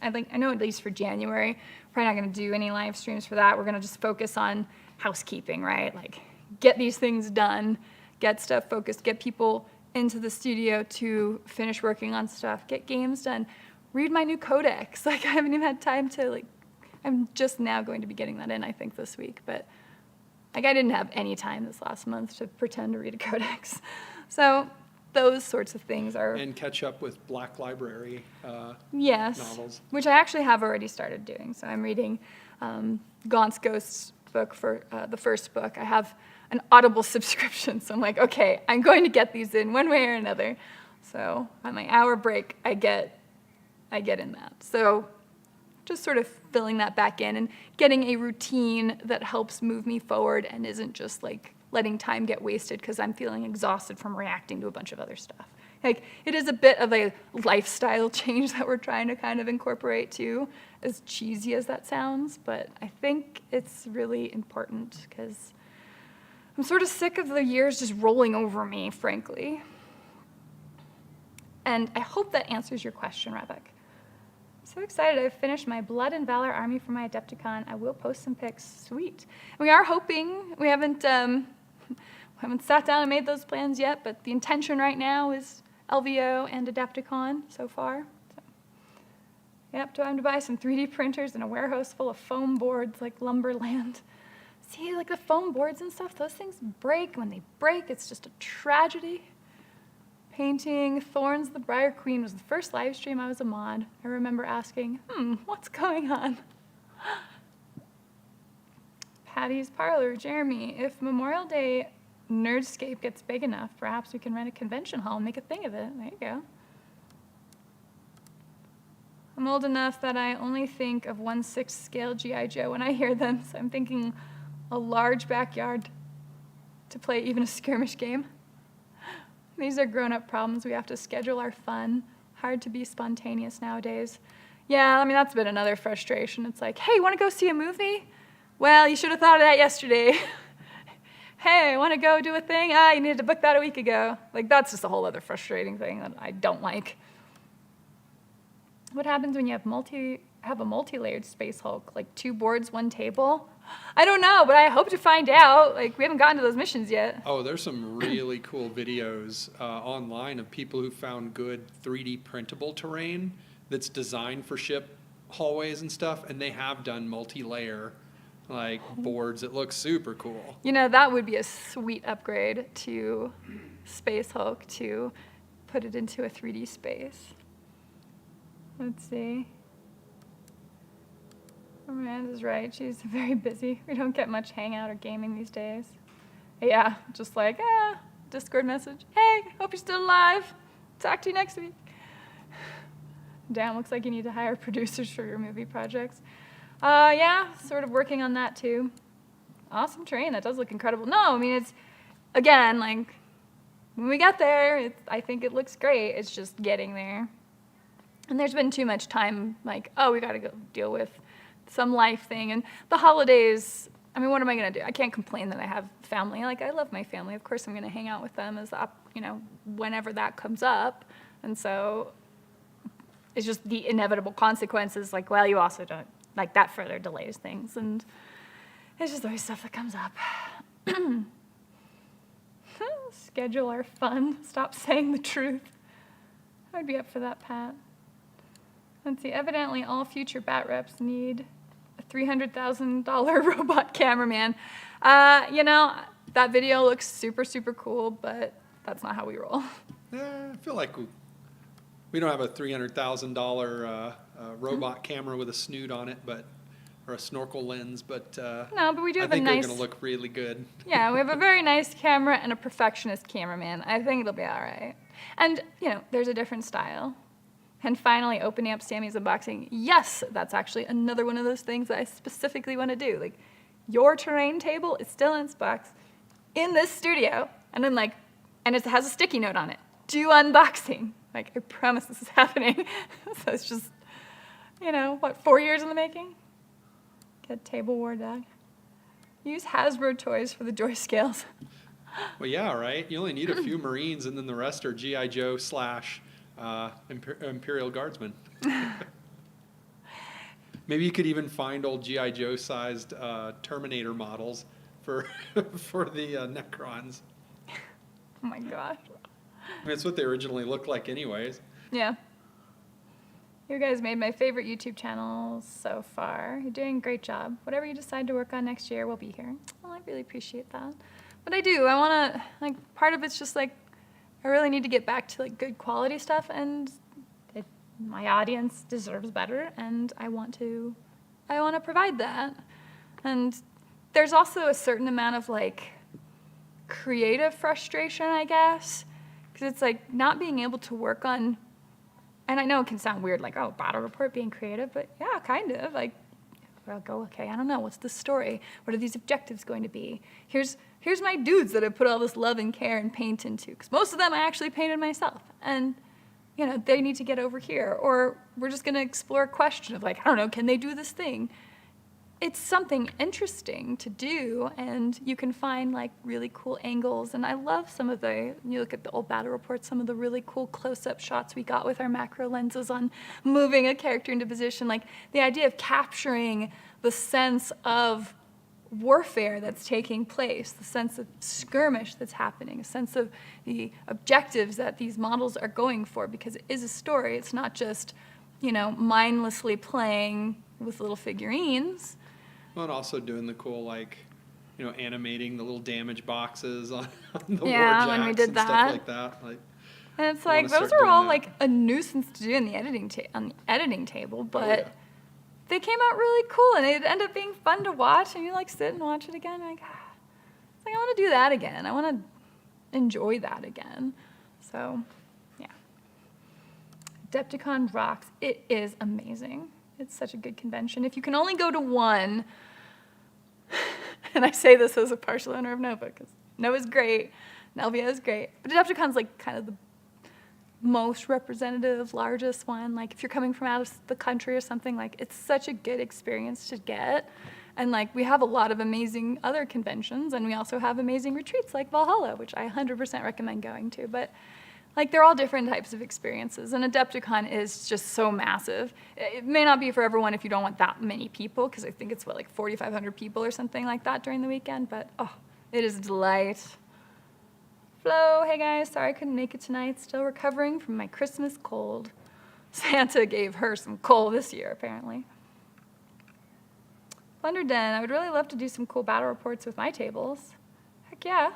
for January, we're probably not going to do any live streams for that. We're going to just focus on housekeeping, right? Like get these things done, get stuff focused, get people into the studio to finish working on stuff, get games done, read my new codex. Like, I haven't even had time to, like, I'm just now going to be getting that in, I think, this week. But, like, I didn't have any time this last month to pretend to read a codex. So those sorts of things are... And catch up with Black Library yes, novels. Which I actually have already started doing. So I'm reading Gaunt's Ghost's book for the first book. I have an Audible subscription, so I'm like, okay, I'm going to get these in one way or another. So on my hour break, I get in that. So just sort of filling that back in and getting a routine that helps move me forward and isn't just like letting time get wasted because I'm feeling exhausted from reacting to a bunch of other stuff. Like, it is a bit of a lifestyle change that we're trying to kind of incorporate too, as cheesy as that sounds, but I think it's really important because I'm sort of sick of the years just rolling over me, frankly. And I hope that answers your question, Rebek. I'm so excited. I've finished my Blood and Valor army for my Adepticon. I will post some pics. Sweet. We are hoping, we haven't sat down and made those plans yet, but the intention right now is LVO and Adepticon so far. So, yep, time to buy some 3D printers and a warehouse full of foam boards like Lumberland. See, like the foam boards and stuff, those things break. When they break, it's just a tragedy. Painting Thorns the Briar Queen was the first live stream I was a mod. I remember asking, what's going on? Patty's Parlor, Jeremy, if Memorial Day Nerdscape gets big enough, perhaps we can rent a convention hall and make a thing of it. There you go. I'm old enough that I only think of 1/6 scale G.I. Joe when I hear them, so I'm thinking a large backyard to play even a skirmish game. These are grown-up problems. We have to schedule our fun. Hard to be spontaneous nowadays. Yeah, I mean, that's been another frustration. It's like, hey, want to go see a movie? Well, you should have thought of that yesterday. Hey, want to go do a thing? You needed to book that a week ago. Like, that's just a whole other frustrating thing that I don't like. What happens when you have a multi-layered Space Hulk? Like 2 boards, 1 table? I don't know, but I hope to find out. Like, we haven't gotten to those missions yet. Oh, there's some really cool videos online of people who found good 3D printable terrain that's designed for ship hallways and stuff, and they have done multi-layer like boards. It looks super cool. You know, that would be a sweet upgrade to Space Hulk to put it into a 3D space. Let's see. Miranda's right. She's very busy. We don't get much hangout or gaming these days. Yeah, just like, Discord message. Hey, hope you're still alive. Talk to you next week. Damn, looks like you need to hire producers for your movie projects. Yeah, sort of working on that too. Awesome terrain. That does look incredible. No, I mean, it's, again, like, when we get there, I think it looks great. It's just getting there. And there's been too much time, like, oh, we got to go deal with some life thing. And the holidays, I mean, what am I going to do? I can't complain that I have family. Like, I love my family. Of course, I'm going to hang out with them whenever that comes up. And so it's just the inevitable consequences. Like, well, you also don't, like, that further delays things. And it's just always stuff that comes up. Schedule our fun. Stop saying the truth. I'd be up for that, Pat. Let's see. Evidently, all future bat reps need a $300,000 robot cameraman. That video looks super, super cool, but that's not how we roll. I feel like we don't have a $300,000 robot camera with a snoot on it, or a snorkel lens, but no, but we do have I think a nice. they're going to look really good. Yeah, we have a very nice camera and a perfectionist cameraman. I think it'll be all right. And there's a different style. And finally, opening up Sammy's unboxing. Yes, that's actually another one of those things that I specifically want to do. Like, your terrain table is still in its box in this studio, and then and it has a sticky note on it. Do unboxing. Like, I promise this is happening. So it's just, 4 years in the making? Get table war dog. Use Hasbro toys for the joy scales. Well, yeah, right? You only need a few Marines, and then the rest are G.I. Joe / Imperial Guardsmen. Maybe you could even find old G.I. Joe-sized Terminator models for the Necrons. Oh my gosh. mean, it's what they originally looked like anyways. Yeah. You guys made my favorite YouTube channel so far. You're doing a great job. Whatever you decide to work on next year, we'll be here. Well, I really appreciate that. But I do. I want to, like, part of it's just, like, I really need to get back to, like, good quality stuff, and my audience deserves better, and I want to provide that. And there's also a certain amount of, like, creative frustration, I guess, because it's, like, not being able to work on. And I know it can sound weird, like, oh, battle report being creative, but yeah, kind of. Like, I'll go, okay, I don't know, what's the story? What are these objectives going to be? Here's my dudes that I put all this love and care and paint into, because most of them I actually painted myself. And, you know, they need to get over here. Or we're just going to explore a question of, like, I don't know, can they do this thing? It's something interesting to do, and you can find, like, really cool angles. And I love some of you look at the old battle reports, some of the really cool close-up shots we got with our macro lenses on moving a character into position. Like, the idea of capturing the sense of warfare that's taking place, the sense of skirmish that's happening, a sense of the objectives that these models are going for, because it is a story. It's not just, you know, mindlessly playing with little figurines. Well, and also doing the cool, like, you know, animating the little damage boxes on the Yeah, war when we jacks did and that. stuff like that. Like, And it's I wanna like, those start are all doing that. like a nuisance to do in the on the editing table, but yeah. they came out really cool, and it ended up being fun to watch, and you like sit and watch it again, like, it's like, I want to do that again. I want to enjoy that again. So, yeah. Adepticon rocks. It is amazing. It's such a good convention. If you can only go to one, and I say this as a partial owner of Nova, because Nova's great, and LVO is great, but Adepticon's like kind of the most representative, largest one. Like, if you're coming from out of the country or something, like, it's such a good experience to get. And, like, we have a lot of amazing other conventions, and we also have amazing retreats like Valhalla, which I 100% recommend going to. But, like, they're all different types of experiences, and Adepticon is just so massive. It may not be for everyone if you don't want that many people, because I think it's, what, like 4,500 people or something like that during the weekend, but, oh, it is a delight. Flo, hey guys, sorry I couldn't make it tonight. Still recovering from my Christmas cold. Santa gave her some coal this year, apparently. Thunderden, I would really love to do some cool battle reports with my tables. Heck yeah.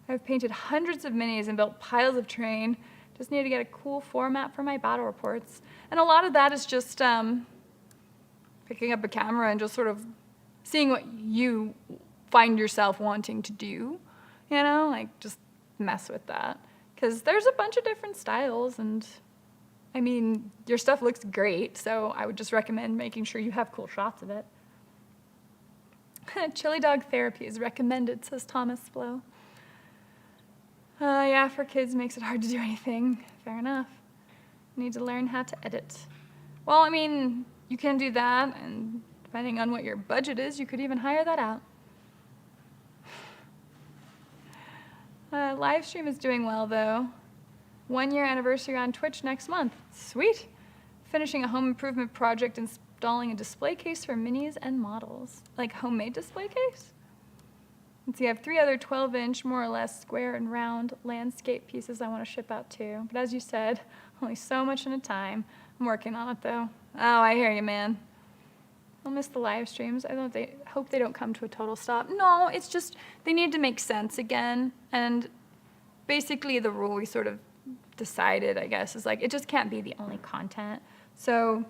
I've painted hundreds of minis and built piles of terrain. Just need to get a cool format for my battle reports. And a lot of that is just picking up a camera and just sort of seeing what you find yourself wanting to do. You know, like, just mess with that. Because there's a bunch of different styles, and I mean, your stuff looks great, so I would just recommend making sure you have cool shots of it. Chili dog therapy is recommended, says Thomas Flo. Yeah, for kids makes it hard to do anything. Fair enough. Need to learn how to edit. Well, I mean, you can do that, and depending on what your budget is, you could even hire that out. Live stream is doing well, though. 1-year anniversary on Twitch next month. Sweet. Finishing a home improvement project, installing a display case for minis and models. Like homemade display case? Let's see, I have 3 other 12-inch, more or less square and round landscape pieces I want to ship out too. But as you said, only so much at a time. I'm working on it, though. Oh, I hear you, man. I'll miss the live streams. I hope they don't come to a total stop. No, it's just they need to make sense again. And basically the rule we sort of decided, I guess, is like it just can't be the only content. So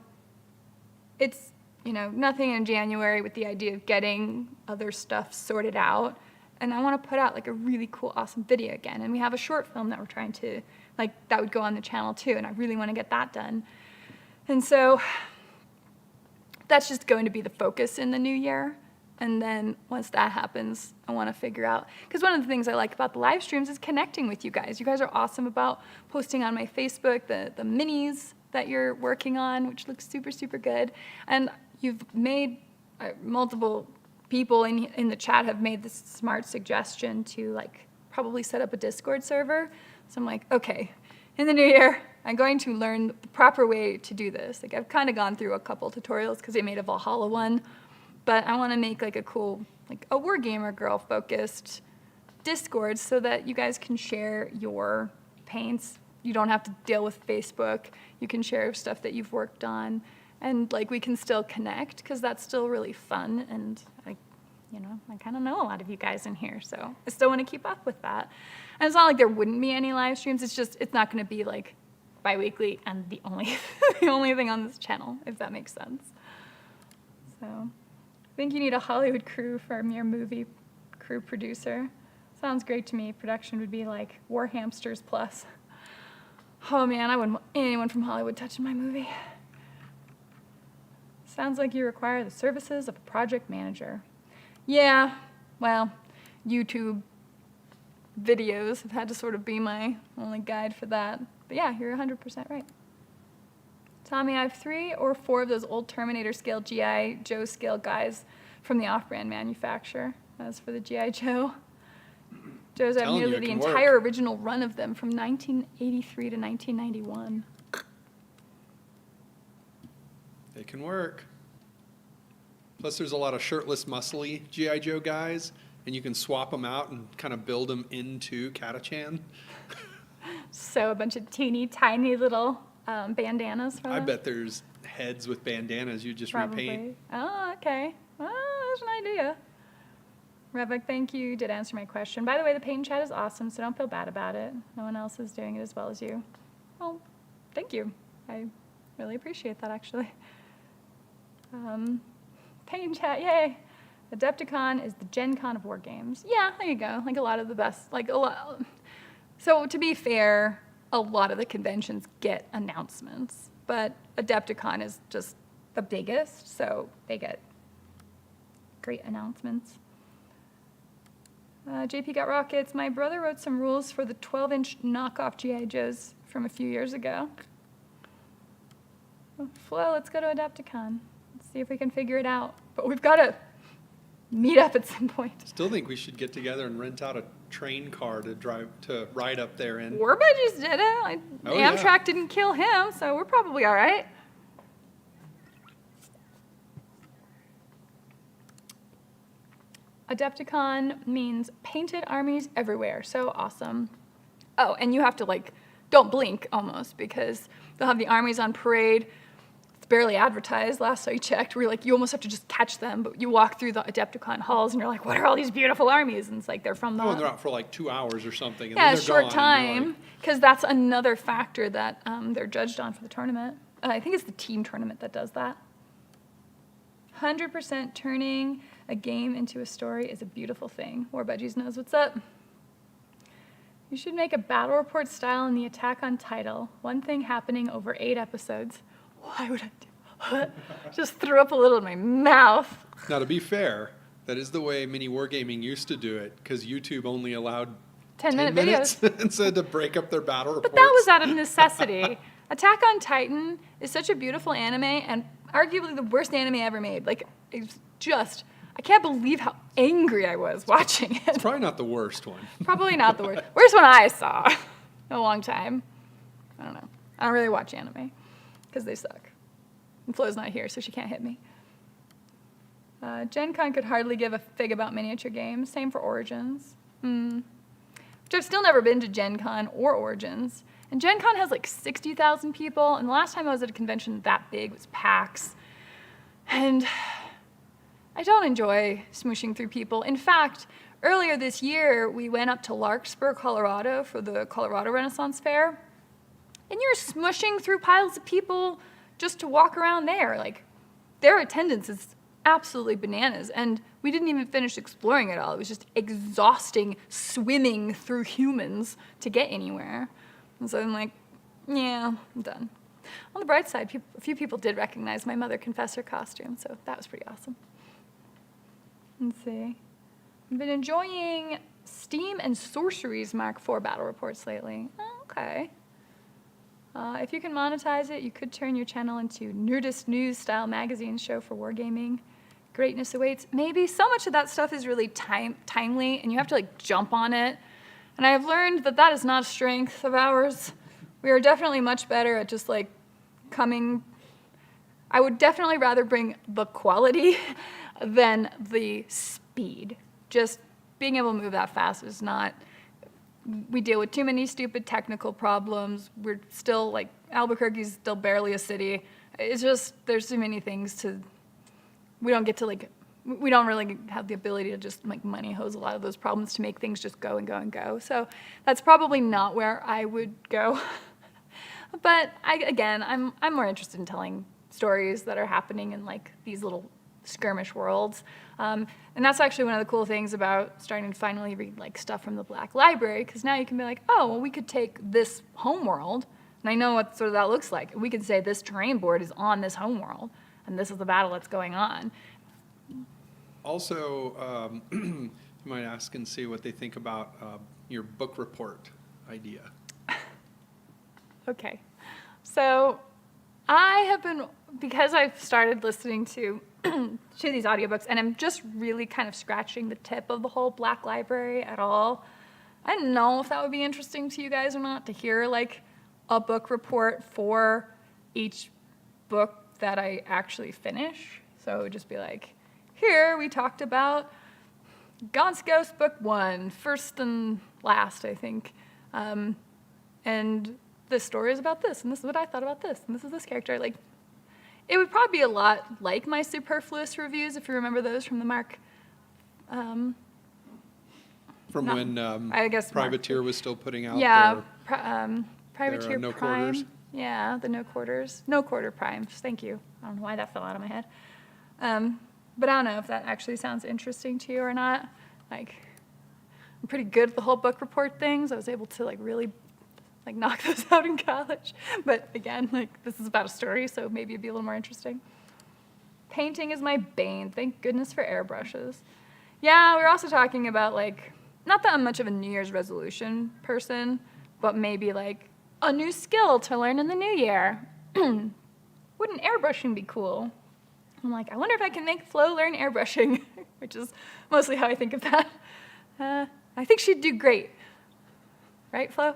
it's, you know, nothing in January with the idea of getting other stuff sorted out. And I want to put out like a really cool, awesome video again. And we have a short film that we're trying to, like, that would go on the channel too. And I really want to get that done. And so that's just going to be the focus in the new year. And then once that happens, I want to figure out, because one of the things I like about the live streams is connecting with you guys. You guys are awesome about posting on my Facebook the minis that you're working on, which looks super, super good. And you've made multiple people in the chat have made this smart suggestion to like probably set up a Discord server. So I'm like, okay, in the new year, I'm going to learn the proper way to do this. Like I've kind of gone through a couple tutorials because they made a Valhalla one, but I want to make like a cool, like a Wargamer Girl focused Discord so that you guys can share your paints. You don't have to deal with Facebook. You can share stuff that you've worked on. And like we can still connect because that's still really fun. And I kind of know a lot of you guys in here. So I still want to keep up with that. And it's not like there wouldn't be any live streams. It's just, it's not going to be like bi-weekly and the only thing on this channel, if that makes sense. So I think you need a Hollywood crew from your movie crew producer. Sounds great to me. Production would be like War Hamsters Plus. Oh man, I wouldn't want anyone from Hollywood touching my movie. Sounds like you require the services of a project manager. Yeah, well, YouTube videos have had to sort of be my only guide for that. But yeah, you're 100% right. Tommy, I have 3 or 4 of those old Terminator scale G.I. Joe scale guys from the off-brand manufacturer. As for the G.I. Joe, Joe's have nearly the entire original run of them from 1983 to 1991. They can work. Plus, there's a lot of shirtless, muscly G.I. Joe guys, and you can swap them out and kind of build them into Katachan. So a bunch of teeny tiny little bandanas for them? I bet there's heads with bandanas you just repaint. Oh, okay. Oh, that's an idea. Revok, thank you. You did answer my question. By the way, the paint chat is awesome, so don't feel bad about it. No one else is doing it as well as you. Well, thank you. I really appreciate that, actually. Paint chat, yay. Adepticon is the Gen Con of war games. Yeah, there you go. Like a lot of the best, like a lot. So to be fair, a lot of the conventions get announcements, but Adepticon is just the biggest, so they get great announcements. JP got rockets. My brother wrote some rules for the 12-inch knockoff G.I. Joes from a few years ago. Well, Flo, let's go to Adepticon. Let's see if we can figure it out. But we've got to meet up at some point. Still think we should get together and rent out a train car to ride up there in. Warbudgies did it. Amtrak didn't kill him, so we're probably all right. Adepticon means painted armies everywhere. So awesome. Oh, and you have to don't blink almost because they'll have the armies on parade. It's barely advertised. Last I checked, where you almost have to just catch them. But you walk through the Adepticon halls and you're like, what are all these beautiful armies? And it's like they're from the... Oh, and they're out for 2 hours or something. And yeah, then a short time. Because that's another factor that they're judged on for the tournament. I think it's the team tournament that does that. 100% turning a game into a story is a beautiful thing. Warbudgies knows what's up. You should make a battle report style in the Attack on title. One thing happening over 8 episodes. Why would I do that? Just threw up a little in my mouth. Now, to be fair, that is the way mini wargaming used to do it, because YouTube only allowed 10-minute minutes videos. and said to break up their battle reports. But that was out of necessity. Attack on Titan is such a beautiful anime and arguably the worst anime ever made. It's just... I can't believe how angry I was watching it. It's probably not the worst one. Probably not the worst. Worst one I saw in a long time. I don't know. I don't really watch anime because they suck. And Flo's not here, so she can't hit me. Gen Con could hardly give a fig about miniature games. Same for Origins. Which I've still never been to Gen Con or Origins. And Gen Con has 60,000 people. And the last time I was at a convention that big was PAX. And... I don't enjoy smooshing through people. In fact, earlier this year, we went up to Larkspur, Colorado for the Colorado Renaissance Fair. And you're smushing through piles of people just to walk around there. Their attendance is absolutely bananas. And we didn't even finish exploring it all. It was just exhausting swimming through humans to get anywhere. And so I'm like, yeah, I'm done. On the bright side, a few people did recognize my Mother Confessor costume, so that was pretty awesome. Let's see. I've been enjoying Steam and Sorcery's Mark IV battle reports lately. Oh, okay. If you can monetize it, you could turn your channel into Nerdist News-style magazine show for wargaming. Greatness awaits. Maybe so much of that stuff is really timely, and you have to jump on it. And I've learned that that is not a strength of ours. We are definitely much better at just coming. I would definitely rather bring the quality than the speed. Just being able to move that fast is not we deal with too many stupid technical problems. We're still like, Albuquerque's still barely a city. It's just, there's too many things we don't get to like, we don't really have the ability to just like money hose a lot of those problems to make things just go and go and go. So that's probably not where I would go. But I'm more interested in telling stories that are happening in like these little skirmish worlds. And that's actually one of the cool things about starting to finally read like stuff from the Black Library, because now you can be like, oh, well, we could take this homeworld, and I know what sort of that looks like. We could say this terrain board is on this homeworld, and this is the battle that's going on. Also, you might ask and see what they think about your book report idea. Okay. So I have been, because I've started listening to these audiobooks, and I'm just really kind of scratching the tip of the whole Black Library at all. I don't know if that would be interesting to you guys or not, to hear like a book report for each book that I actually finish. So it would just be like, here we talked about Gaunt's Ghost Book 1, first and last, I think. And this story is about this, and this is what I thought about this, and this is this character. Like, it would probably be a lot like my superfluous reviews, if you remember those from the Mark. From when I guess Privateer was still putting out Privateer no Prime. quarters. Yeah, the no quarter primes. Thank you. I don't know why that fell out of my head. But I don't know if that actually sounds interesting to you or not. Like, I'm pretty good at the whole book report things. I was able to like really like knock those out in college. But again, like this is about a story, so maybe it'd be a little more interesting. Painting is my bane. Thank goodness for airbrushes. Yeah, we were also talking about like, not that I'm much of a New Year's resolution person, but maybe like a new skill to learn in the new year. Wouldn't airbrushing be cool? I'm like, I wonder if I can make Flo learn airbrushing, which is mostly how I think of that. I think she'd do great. Right, Flo?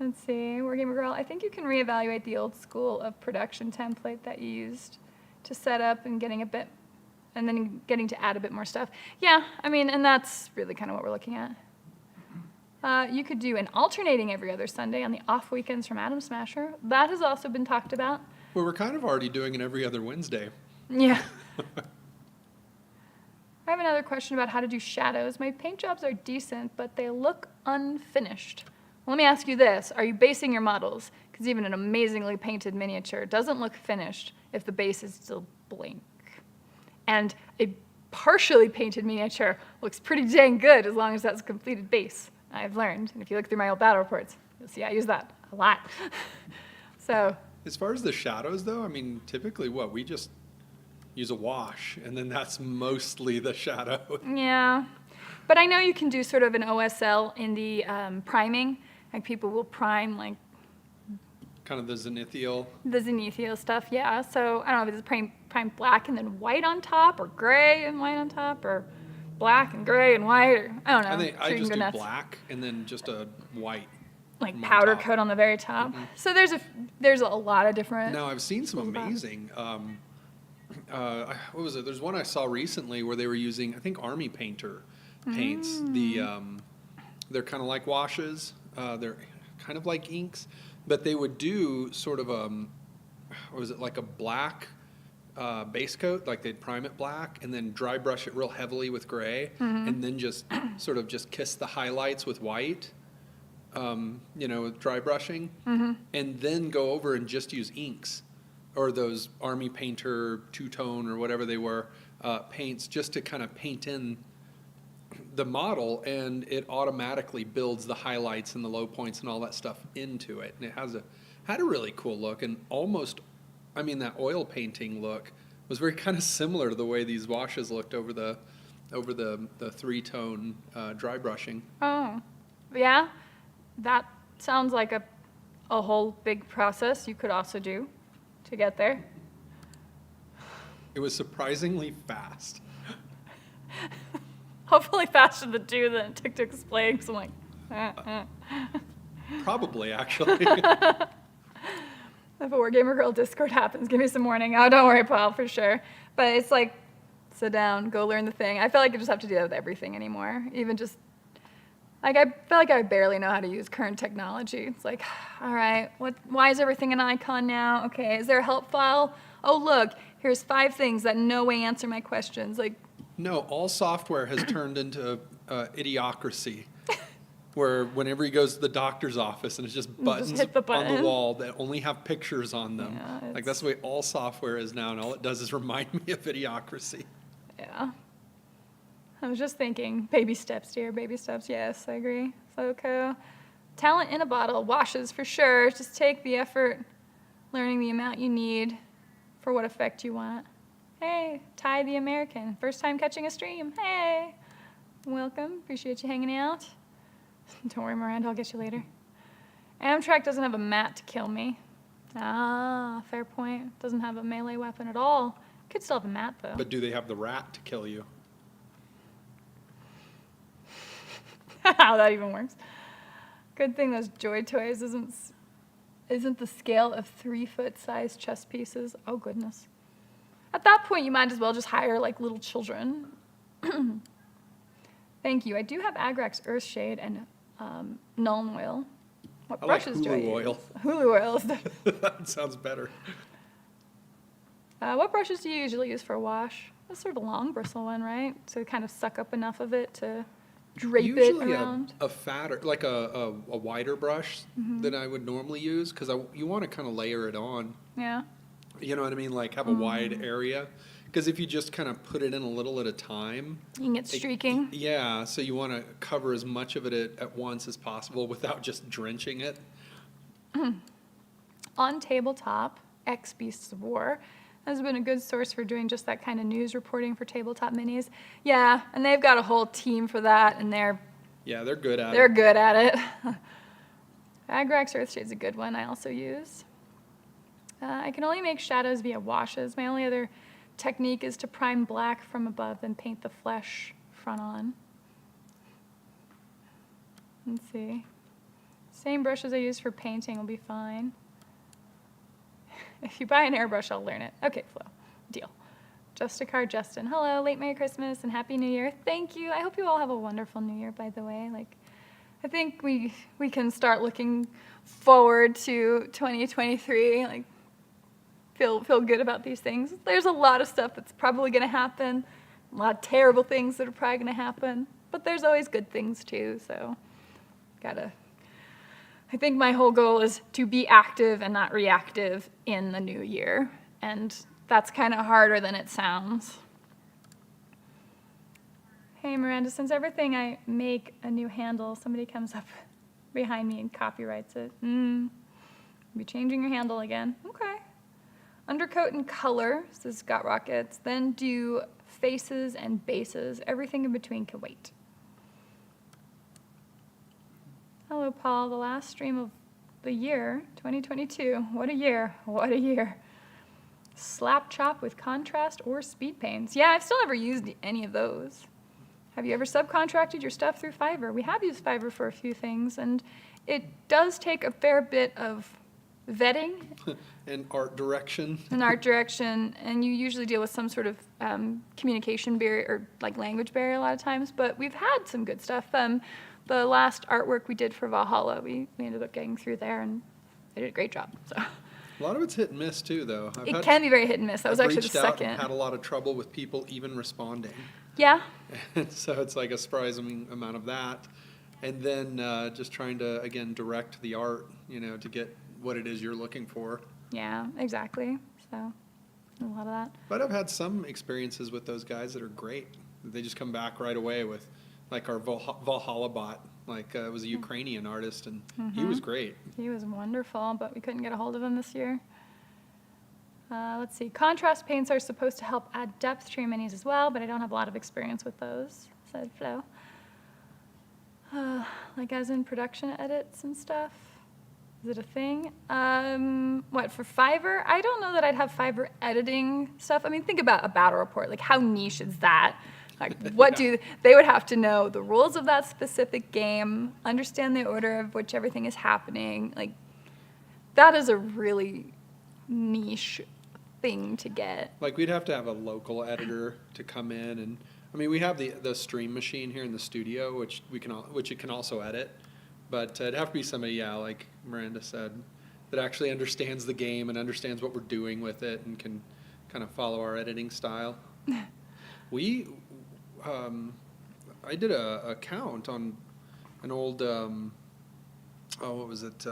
Let's see, Wargamer Girl, I think you can reevaluate the old school of production template that you used to set up and getting to add a bit more stuff. Yeah, I mean, and that's really kind of what we're looking at. You could do an alternating every other Sunday on the off weekends from Atom Smasher. That has also been talked about. Well, we're kind of already doing it every other Wednesday. Yeah. I have another question about how to do shadows. My paint jobs are decent, but they look unfinished. Let me ask you this. Are you basing your models? Because even an amazingly painted miniature doesn't look finished if the base is still blank. And a partially painted miniature looks pretty dang good as long as that's a completed base, I've learned. And if you look through my old battle reports, you'll see I use that a lot. So, as far as the shadows, though, I mean, typically we just use a wash, and then that's mostly the shadow. Yeah. But I know you can do sort of an OSL in the priming. Like people will prime like Kind of the zenithial. the zenithial stuff, yeah. So I don't know if it's prime black and then white on top, or gray and white on top, or black and gray and white, or I don't know. I think Sure I you can just go do nuts. black and then just a white. Like on powder top. coat on the very top. Mhm. So there's a lot of different. Now, I've seen some Cool about it. amazing, what was it? There's one I saw recently where they were using, I think, Army Painter paints. They're kind of like washes. They're kind of like inks, but they would do sort of what was it, like a black base coat, like they'd prime it black and then dry brush it real heavily with gray, and then just sort of just kiss the highlights with white. With dry brushing, and then go over and just use inks or those Army Painter two-tone or whatever they were paints, just to kind of paint in the model, and it automatically builds the highlights and the low points and all that stuff into it. And it had a really cool look, and that oil painting look was very kind of similar to the way these washes looked over the three-tone dry brushing. Oh, yeah. That sounds like a whole big process you could also do to get there. It was surprisingly fast. Hopefully faster to do than it took to explain, because I'm like, Probably, actually. If a Wargamer Girl Discord happens, give me some warning. Oh, don't worry, Paul, for sure. But it's like, sit down, go learn the thing. I feel like I just have to do that with everything anymore. Even just Like, I feel like I barely know how to use current technology. It's like, all right, why is everything an icon now? Okay, is there a help file? Oh, look, here's 5 things that no way answer my questions. Like, No, all software has turned into idiocracy, where whenever he goes to the doctor's office and it's just buttons hit the on the button. wall that only have pictures on them. Yeah, Like that's the way all software is now, and all it does is remind me of idiocracy. yeah. I was just thinking, baby steps, dear, baby steps. Yes, I agree. Foco. Talent in a bottle, washes for sure. Just take the effort, learning the amount you need for what effect you want. Hey, Ty the American, first time catching a stream. Hey, welcome. Appreciate you hanging out. Don't worry, Miranda, I'll get you later. Amtrak doesn't have a mat to kill me. Ah, fair point. Doesn't have a melee weapon at all. Could still have a mat, though. But do they have the rat to kill you? How that even works. Good thing those Joy Toys isn't the scale of 3-foot size chess pieces. Oh, goodness. At that point, you might as well just hire, like, little children. Thank you. I do have Agrax Earthshade and Nuln Oil. What I like brushes do I Hulu use? oil. Hulu oil is the... That sounds better. What brushes do you usually use for a wash? That's sort of a long bristle one, right? To kind of suck up enough of it to drape Usually it around. a fatter, like a wider brush than I would normally use, because you want to kind of layer it on. Yeah. You know what I mean? Like have a wide area. Because if you just kind of put it in a little at a time. You can get streaking. Yeah, so you want to cover as much of it at once as possible without just drenching it. On Tabletop, X Beasts of War has been a good source for doing just that kind of news reporting for tabletop minis. Yeah, and they've got a whole team for that, and they're good at they're it. good at it. Agrax Earthshade's a good one I also use. I can only make shadows via washes. My only other technique is to prime black from above and paint the flesh front on. Let's see. Same brushes I use for painting will be fine. If you buy an airbrush, I'll learn it. Okay, Flo. Deal. Justicar Justin. Hello, late Merry Christmas and Happy New Year. Thank you. I hope you all have a wonderful New Year, by the way. Like, I think we can start looking forward to 2023. Like, feel good about these things. There's a lot of stuff that's probably going to happen. A lot of terrible things that are probably going to happen. But there's always good things, too, so I think my whole goal is to be active and not reactive in the new year. And that's kind of harder than it sounds. Hey, Miranda, since everything I make a new handle, somebody comes up behind me and copyrights it. Be changing your handle again. Okay. Undercoat and color, says Scott Rockets. Then do faces and bases. Everything in between can wait. Hello, Paul. The last stream of the year, 2022. What a year. What a year. Slap chop with contrast or speed paints. Yeah, I've still never used any of those. Have you ever subcontracted your stuff through Fiverr? We have used Fiverr for a few things, and it does take a fair bit of vetting. And art direction. And you usually deal with some sort of communication barrier or like language barrier a lot of times, but we've had some good stuff. The last artwork we did for Valhalla, we ended up getting through there, and they did a great job. So A lot of it's hit and miss too, though. it can be very hit and miss. That was actually the reached out second. and had a lot of trouble with people even responding. Yeah. And so it's like a surprising amount of that. And then just trying to, again, direct the art, to get what it is you're looking for. Yeah, exactly. So a lot of that. But I've had some experiences with those guys that are great. They just come back right away with, like our Valhalla bot. Like it was a Ukrainian artist, and he was great. He was wonderful, but we couldn't get a hold of him this year. Let's see. Contrast paints are supposed to help add depth to your minis as well, but I don't have a lot of experience with those, said Flo. Like as in production edits and stuff. Is it a thing? What, for Fiverr? I don't know that I'd have Fiverr editing stuff. I mean, think about a battle report. Like, how niche is that? Like, what they would have to know the rules of that specific game, understand the order of which everything is happening. Like, that is a really niche thing to get. Like we'd have to have a local editor to come in, and I mean, we have the stream machine here in the studio, which it can also edit, but it'd have to be somebody, yeah, like Miranda said, that actually understands the game and understands what we're doing with it and can kind of follow our editing style. We, I did a count on an old, what was it,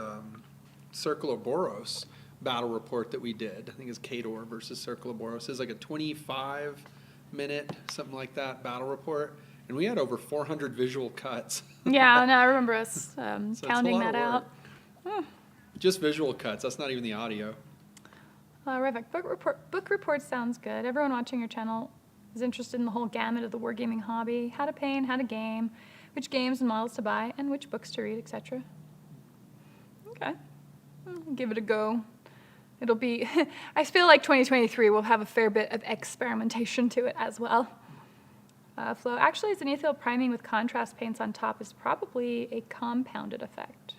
Circle of Boros battle report that we did. I think it's Kador versus Circle of Boros. It's like a 25-minute, something like that, battle report. And we had over 400 visual cuts. Yeah, no, I remember us So it's a counting lot that of out. work. Just visual cuts. That's not even the audio. Revik, book report sounds good. Everyone watching your channel is interested in the whole gamut of the wargaming hobby, how to paint, how to game, which games and models to buy, and which books to read, etc. Okay. Give it a go. It'll be, I feel like 2023 will have a fair bit of experimentation to it as well. Flo, actually, zenithal priming with contrast paints on top is probably a compounded effect.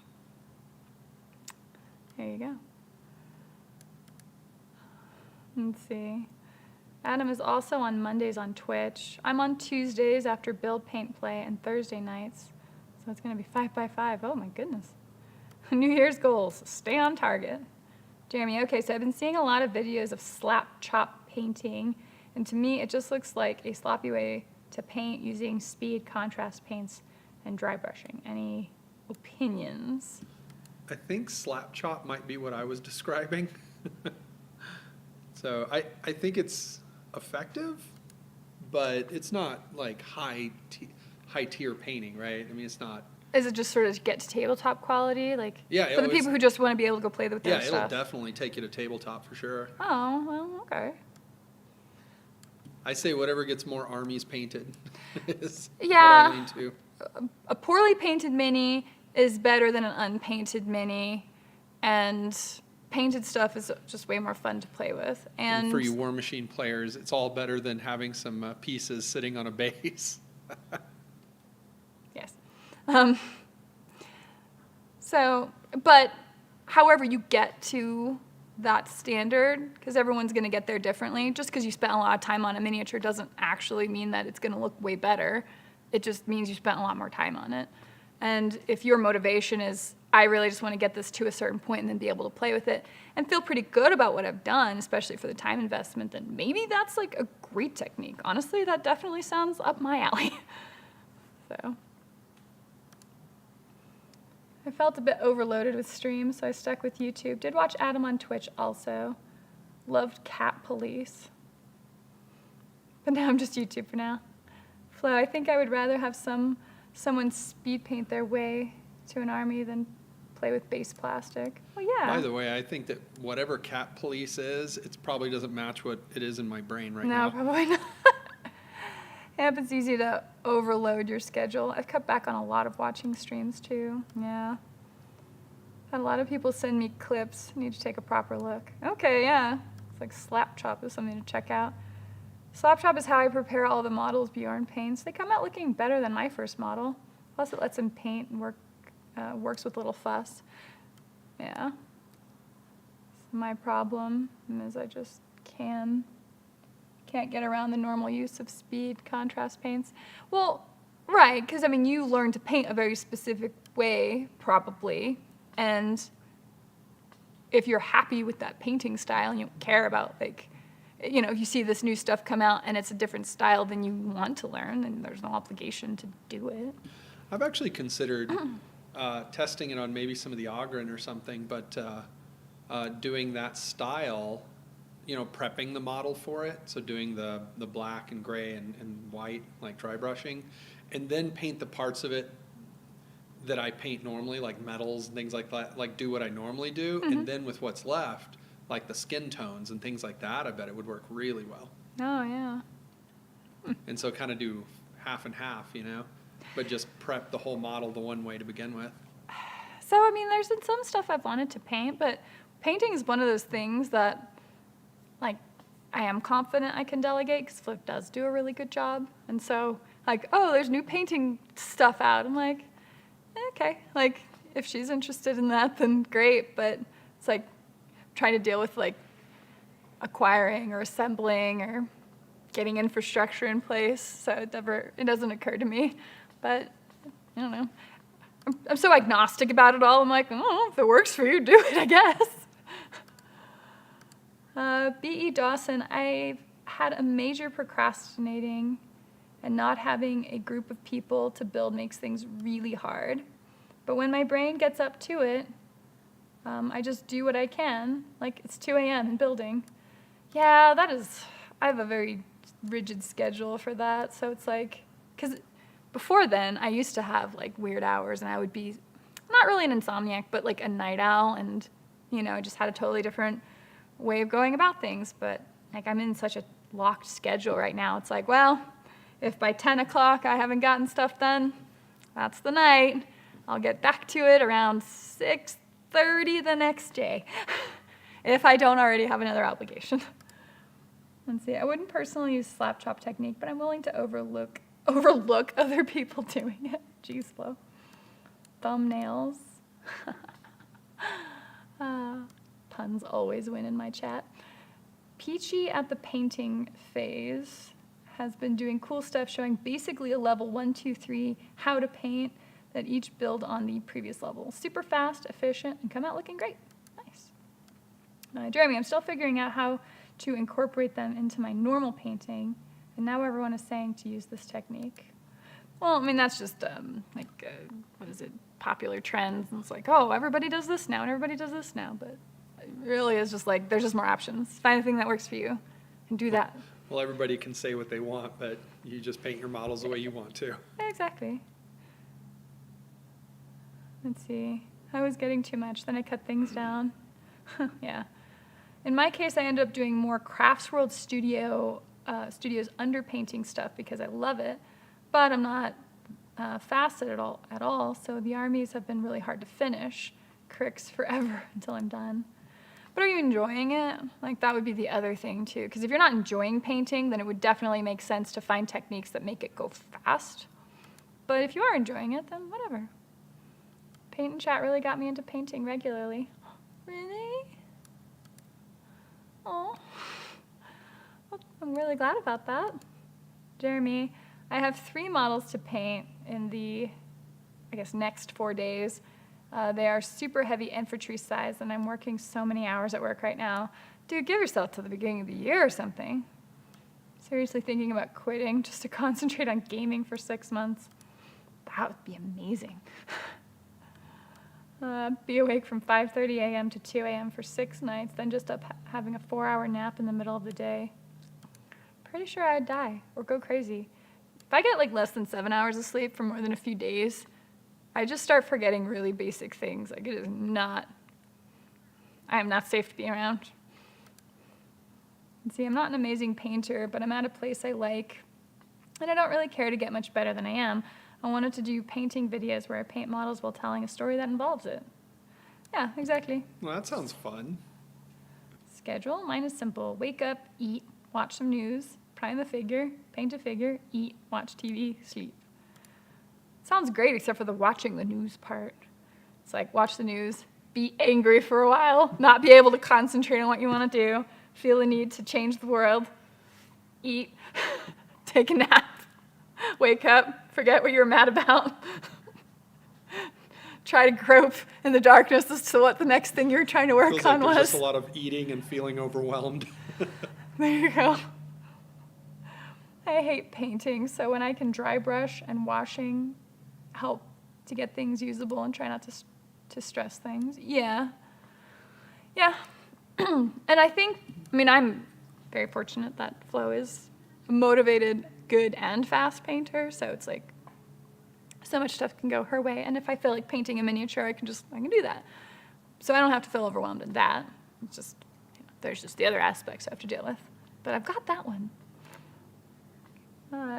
There you go. Let's see. Adam is also on Mondays on Twitch. I'm on Tuesdays after Build, Paint, Play, and Thursday nights. So it's going to be 5x5. Oh, my goodness. New Year's goals. Stay on target. Jeremy, okay, so I've been seeing a lot of videos of slap chop painting, and to me it just looks like a sloppy way to paint using speed contrast paints and dry brushing. Any opinions? I think slap chop might be what I was describing. So I think it's effective, but it's not like high tier painting, right? I mean, it's not. Is it just sort of get to tabletop quality? Like, Yeah, for the people who just want to be able to go play with their Yeah, it'll stuff? definitely take you to tabletop for sure. Oh, well, okay. I say whatever gets more armies painted is Yeah. what I lean to. A poorly painted mini is better than an unpainted mini, and painted stuff is just way more fun to play with. And for you War Machine players, it's all better than having some pieces sitting on a base. Yes. But however you get to that standard, because everyone's going to get there differently, just because you spent a lot of time on a miniature doesn't actually mean that it's going to look way better. It just means you spent a lot more time on it. And if your motivation is, I really just want to get this to a certain point and then be able to play with it and feel pretty good about what I've done, especially for the time investment, then maybe that's like a great technique. Honestly, that definitely sounds up my alley. So I felt a bit overloaded with streams, so I stuck with YouTube. Did watch Adam on Twitch also. Loved Cat Police. But now I'm just YouTube for now. Flo, I think I would rather have someone speed paint their way to an army than play with base plastic. Well, yeah. By the way, I think that whatever Cat Police is, it probably doesn't match what it is in my brain right now. No, probably not. Yep, it's easy to overload your schedule. I've cut back on a lot of watching streams too. Yeah. Had a lot of people send me clips. Need to take a proper look. Okay, yeah. It's like Slap Chop is something to check out. Slap Chop is how I prepare all the models Bjorn paints. They come out looking better than my first model. Plus it lets him paint and works with little fuss. Yeah. So my problem is I just can't get around the normal use of speed contrast paints. Well, right, because I mean, you learn to paint a very specific way, probably, and if you're happy with that painting style and you don't care about, like, you know, if you see this new stuff come out and it's a different style than you want to learn, then there's no obligation to do it. I've actually considered testing it on maybe some of the Ogren or something, but doing that style, you know, prepping the model for it, so doing the black and gray and white, like dry brushing, and then paint the parts of it that I paint normally, like metals and things like that, like do what I normally do, and then with what's left, like the skin tones and things like that, I bet it would work really well. Oh, yeah. And so kind of do half and half, you know, but just prep the whole model the one way to begin with. So, I mean, there's been some stuff I've wanted to paint, but painting is one of those things that, like, I am confident I can delegate because Flip does do a really good job. And so, like, oh, there's new painting stuff out. I'm like, okay. Like, if she's interested in that, then great. But it's like trying to deal with, like, acquiring or assembling or getting infrastructure in place, so it doesn't occur to me. But I don't know. I'm so agnostic about it all. I'm like, oh, if it works for you, do it, I guess. B.E. Dawson, I've had a major procrastinating, and not having a group of people to build makes things really hard. But when my brain gets up to it, I just do what I can. Like, it's 2 a.m. in building. Yeah, I have a very rigid schedule for that. So it's like, because before then, I used to have like weird hours, and I would be not really an insomniac, but like a night owl, and, just had a totally different way of going about things. But like, I'm in such a locked schedule right now. It's like, well, if by 10 o'clock I haven't gotten stuff done, that's the night. I'll get back to it around 6:30 the next day, if I don't already have another obligation. Let's see, I wouldn't personally use slap chop technique, but I'm willing to overlook other people doing it. Jeez, Flo. Thumbnails. Puns always win in my chat. Peachy at the painting phase has been doing cool stuff, showing basically a level 1, 2, 3 how to paint that each build on the previous level. Super fast, efficient, and come out looking great. Nice. Jeremy, I'm still figuring out how to incorporate them into my normal painting, and now everyone is saying to use this technique. Well, I mean, that's just what is it, popular trends, and it's like, oh, everybody does this now, and everybody does this now, but it really is just like, there's just more options. Find a thing that works for you, and do that. Well, everybody can say what they want, but you just paint your models the way you want to. Exactly. Let's see. I was getting too much, then I cut things down. Yeah. In my case, I ended up doing more Craftsworld Studios underpainting stuff because I love it, but I'm not fast at it at all, so the armies have been really hard to finish. Cricks forever until I'm done. But are you enjoying it? Like, that would be the other thing, too, because if you're not enjoying painting, then it would definitely make sense to find techniques that make it go fast. But if you are enjoying it, then whatever. Paint and chat really got me into painting regularly. Really? Oh, well, I'm really glad about that. Jeremy, I have 3 models to paint in the, next 4 days. They are super heavy infantry size, and I'm working so many hours at work right now. Dude, give yourself till the beginning of the year or something. Seriously thinking about quitting just to concentrate on gaming for 6 months. That would be amazing. Be awake from 5:30 a.m. to 2 a.m. for 6 nights, then just up having a 4-hour nap in the middle of the day. Pretty sure I'd die or go crazy. If I get like less than 7 hours of sleep for more than a few days, I just start forgetting really basic things. Like, I am not safe to be around. And see, I'm not an amazing painter, but I'm at a place I like, and I don't really care to get much better than I am. I wanted to do painting videos where I paint models while telling a story that involves it. Yeah, exactly. Well, that sounds fun. Schedule, mine is simple. Wake up, eat, watch some news, prime a figure, paint a figure, eat, watch TV, sleep. Sounds great except for the watching the news part. It's like, watch the news, be angry for a while, not be able to concentrate on what you want to do, feel the need to change the world, eat, take a nap, wake up, forget what you were mad about, try to grope in the darkness as to what the next thing you're trying to work Feels on like there's was. just a lot of eating and feeling overwhelmed. There you go. I hate painting, so when I can dry brush and washing help to get things usable and try not to stress things. Yeah. And I'm very fortunate that Flo is a motivated, good, and fast painter, so it's like so much stuff can go her way, and if I feel like painting a miniature, I can do that. So I don't have to feel overwhelmed in that. It's just, there's just the other aspects I have to deal with. But I've got that one.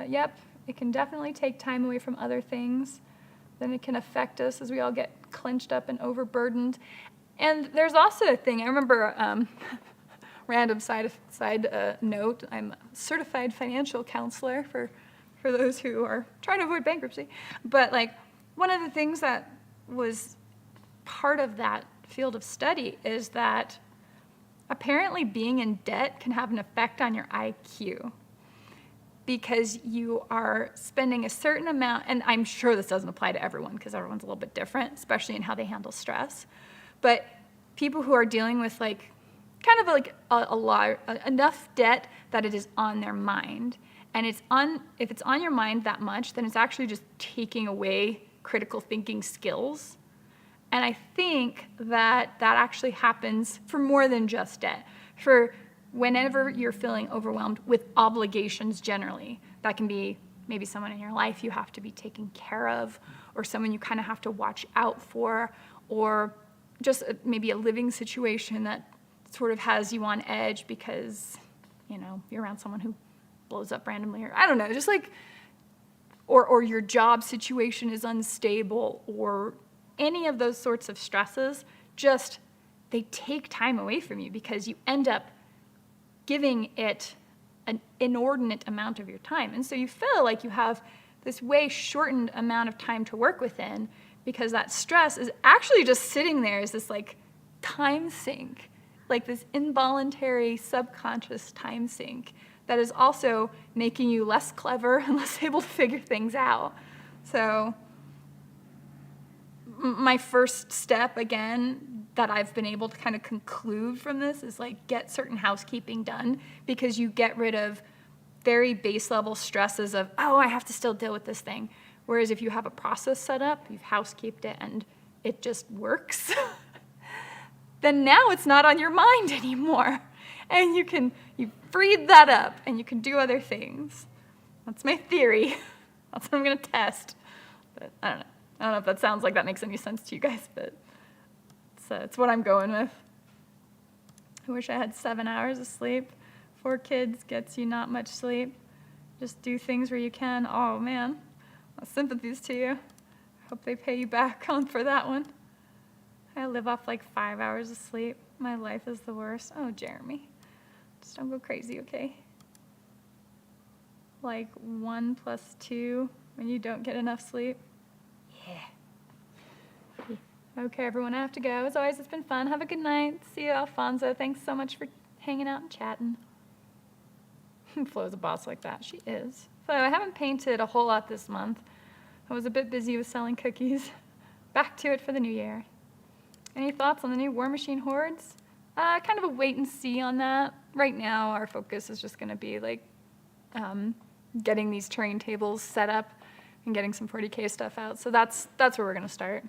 Yep, it can definitely take time away from other things. Then it can affect us as we all get clenched up and overburdened. And there's also a thing, I remember, random side note, I'm a certified financial counselor for those who are trying to avoid bankruptcy. But like, one of the things that was part of that field of study is that apparently being in debt can have an effect on your IQ. because you are spending a certain amount, and I'm sure this doesn't apply to everyone because everyone's a little bit different, especially in how they handle stress. But people who are dealing with like kind of like a lot, enough debt that it is on their mind. And if it's on your mind that much, then it's actually just taking away critical thinking skills. And I think that actually happens for more than just debt. For whenever you're feeling overwhelmed with obligations generally, that can be maybe someone in your life you have to be taking care of, or someone you kind of have to watch out for, or just maybe a living situation that sort of has you on edge because, you're around someone who blows up randomly, or I don't know, just like, or your job situation is unstable, or any of those sorts of stresses, just they take time away from you because you end up giving it an inordinate amount of your time. And so you feel like you have this way shortened amount of time to work within because that stress is actually just sitting there as this like time sink, like this involuntary subconscious time sink that is also making you less clever and less able to figure things out. So my first step, again, that I've been able to kind of conclude from this is like get certain housekeeping done, because you get rid of very base level stresses of, oh, I have to still deal with this thing. Whereas if you have a process set up, you've housekeeped it, and it just works, then now it's not on your mind anymore. And you freed that up and you can do other things. That's my theory. That's what I'm going to test. But I don't know. I don't know if that sounds like that makes any sense to you guys, but it's what I'm going with. I wish I had 7 hours of sleep. 4 kids gets you not much sleep. Just do things where you can. Oh, man. My sympathies to you. Hope they pay you back for that one. I live off like 5 hours of sleep. My life is the worst. Oh, Jeremy. Just don't go crazy, okay? Like 1 + 2 when you don't get enough sleep. Yeah. Okay, everyone, I have to go. As always, it's been fun. Have a good night. See you, Alfonso. Thanks so much for hanging out and chatting. Flo's a boss like that. She is. So I haven't painted a whole lot this month. I was a bit busy with selling cookies. Back to it for the new year. Any thoughts on the new War Machine Hordes? Kind of a wait and see on that. Right now, our focus is just going to be like getting these terrain tables set up and getting some 40K stuff out. So that's where we're going to start.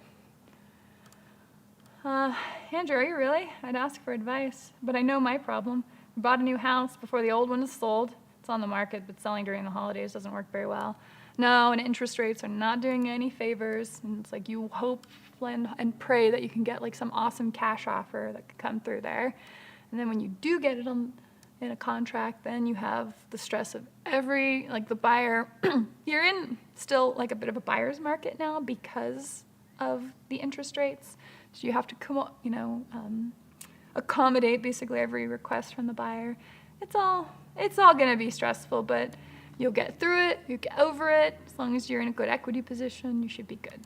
Andrew, are you really? I'd ask for advice, but I know my problem. We bought a new house before the old one is sold. It's on the market, but selling during the holidays doesn't work very well. No, and interest rates are not doing any favors. And it's like you hope and pray that you can get like some awesome cash offer that could come through there. And then when you do get it in a contract, then you have the stress of the buyer. You're in still like a bit of a buyer's market now because of the interest rates. So you have to accommodate basically every request from the buyer. It's all going to be stressful, but you'll get through it, you get over it. As long as you're in a good equity position, you should be good.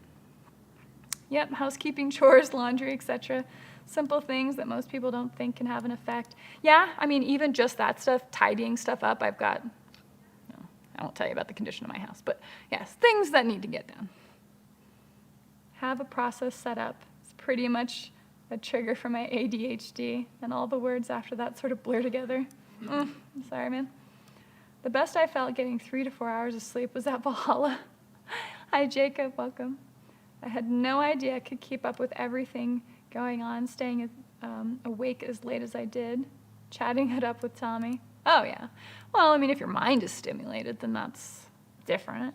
Yep, housekeeping, chores, laundry, etc. Simple things that most people don't think can have an effect. Yeah, I mean, even just that stuff, tidying stuff up, I won't tell you about the condition of my house, but yes, things that need to get done. Have a process set up. It's pretty much a trigger for my ADHD, and all the words after that sort of blur together. I'm sorry, man. The best I felt getting 3 to 4 hours of sleep was at Valhalla. Hi, Jacob, welcome. I had no idea I could keep up with everything going on, staying awake as late as I did, chatting it up with Tommy. Oh, yeah. Well, I mean, if your mind is stimulated, then that's different.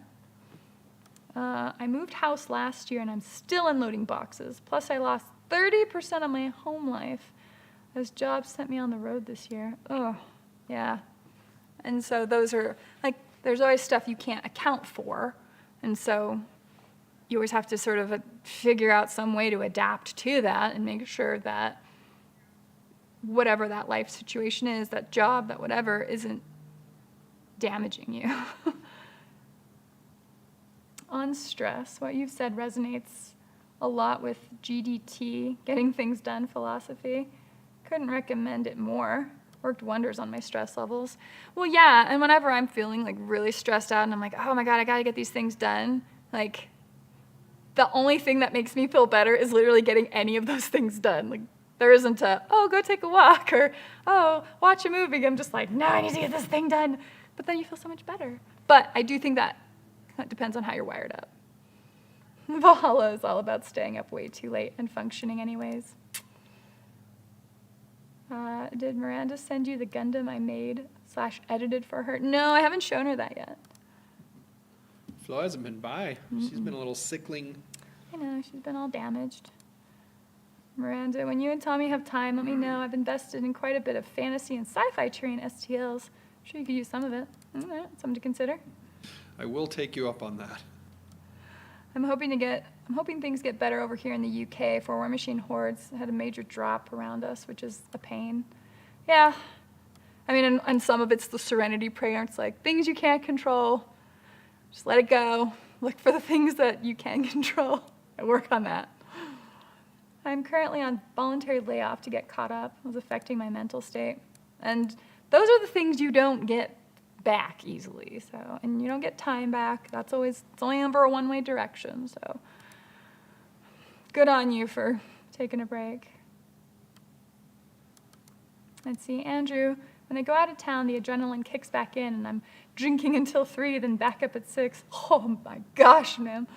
I moved house last year, and I'm still unloading boxes. Plus, I lost 30% of my home life as jobs sent me on the road this year. Oh, yeah. And so those are, like, there's always stuff you can't account for. And so you always have to sort of figure out some way to adapt to that and make sure that whatever that life situation is, that job, that whatever, isn't damaging you. On stress, what you've said resonates a lot with GDT, getting things done philosophy. Couldn't recommend it more. worked wonders on my stress levels. Well, yeah, and whenever I'm feeling like really stressed out and I'm like, oh my God, I gotta get these things done, like the only thing that makes me feel better is literally getting any of those things done. Like there isn't a, oh, go take a walk or, oh, watch a movie. I'm just like, no, I need to get this thing done. But then you feel so much better. But I do think that depends on how you're wired up. Valhalla is all about staying up way too late and functioning anyways. Did Miranda send you the Gundam I made / edited for her? No, I haven't shown her that yet. Flo hasn't been by. She's been a little sickling. I know, she's been all damaged. Miranda, when you and Tommy have time, let me know. I've invested in quite a bit of fantasy and sci-fi terrain STLs. I'm sure you could use some of it. Something to consider. I will take you up on that. I'm hoping things get better over here in the UK. For War Machine Hordes had a major drop around us, which is a pain. Yeah. I mean, and some of it's the Serenity Prayer. It's like, things you can't control, just let it go. Look for the things that you can control and work on that. I'm currently on voluntary layoff to get caught up. It was affecting my mental state. And those are the things you don't get back easily. So, and you don't get time back. It's only ever a one-way direction. So good on you for taking a break. Let's see, Andrew, when I go out of town, the adrenaline kicks back in and I'm drinking until 3, then back up at 6. Oh my gosh, man.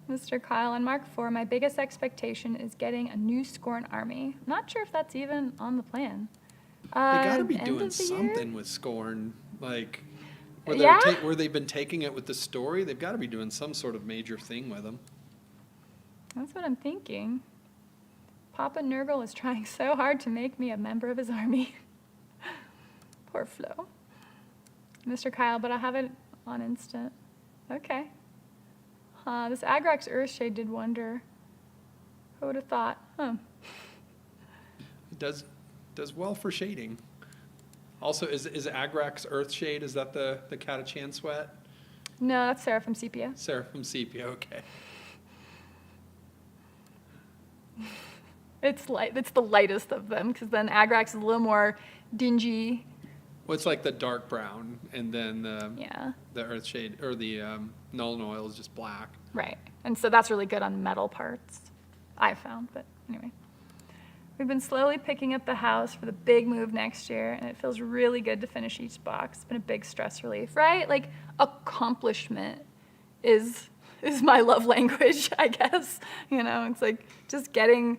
Mr. Kyle, on Mark IV, my biggest expectation is getting a new Scorn army. I'm not sure if that's even on the plan. They got to be end doing of the year? something with Scorn, like Yeah? where they've been taking it with the story. They've got to be doing some sort of major thing with them. That's what I'm thinking. Papa Nurgle is trying so hard to make me a member of his army. Poor Flo. Mr. Kyle, but I'll have it on instant. Okay. This Agrax Earthshade did wonder. Who would have thought? It does well for shading. Also, is Agrax Earthshade, is that the Catachan Sweat? No, that's Seraphim Sepia. Seraphim Sepia, okay. It's the lightest of them, because then Agrax is a little more dingy. Well, it's like the dark brown, and then the Earthshade, or the Nuln Oil is just black. Right. And so that's really good on metal parts, I found. But anyway. We've been slowly picking up the house for the big move next year, and it feels really good to finish each box. It's been a big stress relief, right? Like, accomplishment is my love language, I guess. You know, it's like just getting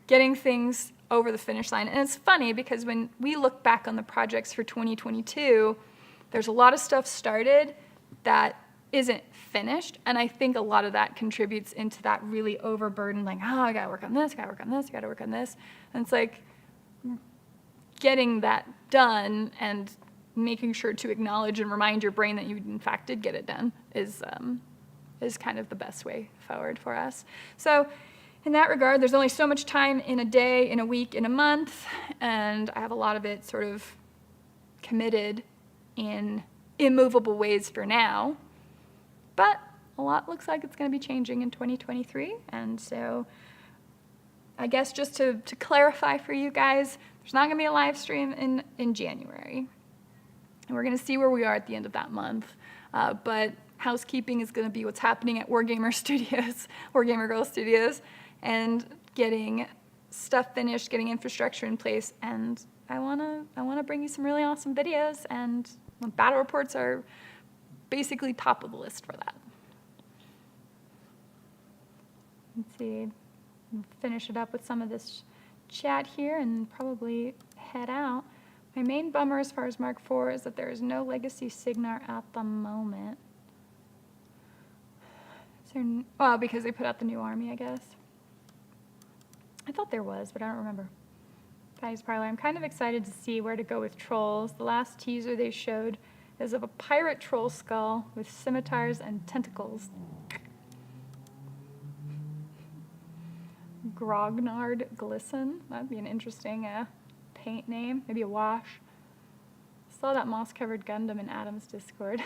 things over the finish line. And it's funny because when we look back on the projects for 2022, there's a lot of stuff started that isn't finished, and I think a lot of that contributes into that really overburdened, like, oh, I gotta work on this, I gotta work on this, I gotta work on this. And it's like getting that done and making sure to acknowledge and remind your brain that you in fact did get it done is kind of the best way forward for us. So in that regard, there's only so much time in a day, in a week, in a month, and I have a lot of it sort of committed in immovable ways for now. But a lot looks like it's going to be changing in 2023, and so I guess just to clarify for you guys, there's not going to be a live stream in January, and we're going to see where we are at the end of that month. But housekeeping is going to be what's happening at Wargamer Studios, Wargamer Girl Studios, and getting stuff finished, getting infrastructure in place, and I wanna bring you some really awesome videos, and battle reports are basically top of the list for that. Let's see, we'll finish it up with some of this chat here and probably head out. My main bummer as far as Mark IV is that there is no Legacy Signar at the moment. Is there, well, because they put out the new army, I guess. I thought there was, but I don't remember. Guys Parlor, I'm kind of excited to see where to go with trolls. The last teaser they showed is of a pirate troll skull with scimitars and tentacles. Grognard Glisten. That'd be an interesting paint name. Maybe a wash. Saw that moss-covered Gundam in Adam's Discord.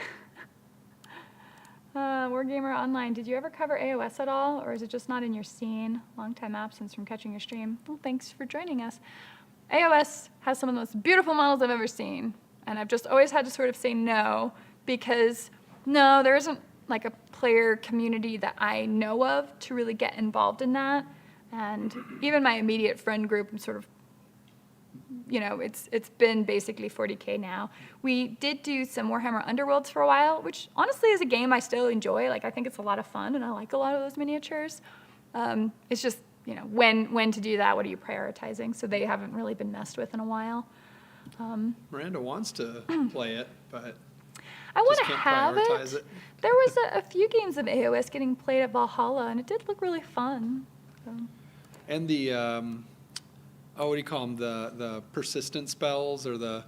Wargamer Online, did you ever cover AOS at all, or is it just not in your scene? Long time absence from catching your stream. Well, thanks for joining us. AOS has some of the most beautiful models I've ever seen, and I've just always had to sort of say no, because no, there isn't like a player community that I know of to really get involved in that. And even my immediate friend group, I'm sort of, you know, it's been basically 40K now. We did do some Warhammer Underworlds for a while, which honestly is a game I still enjoy. Like, I think it's a lot of fun, and I like a lot of those miniatures. It's just, you know, when to do that, what are you prioritizing? So they haven't really been messed with in a while. Miranda wants to play it, but I want just to can't have prioritize it. it. There was a few games of AOS getting played at Valhalla, and it did look really fun. So. And the, what do you call them? The persistent spells, or the,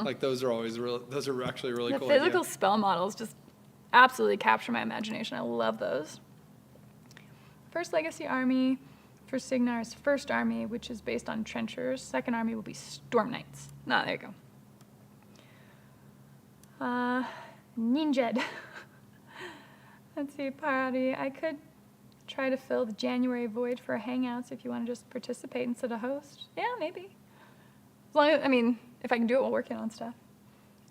like, those are always those are actually really The cool. physical spell models just absolutely capture my imagination. I love those. First Legacy Army for Signar's first army, which is based on trenchers. Second army will be Storm Knights. No, there you go. Ninjed. Let's see, party. I could try to fill the January void for Hangouts if you want to just participate instead of host. Yeah, maybe. As long as, I mean, if I can do it while working on stuff.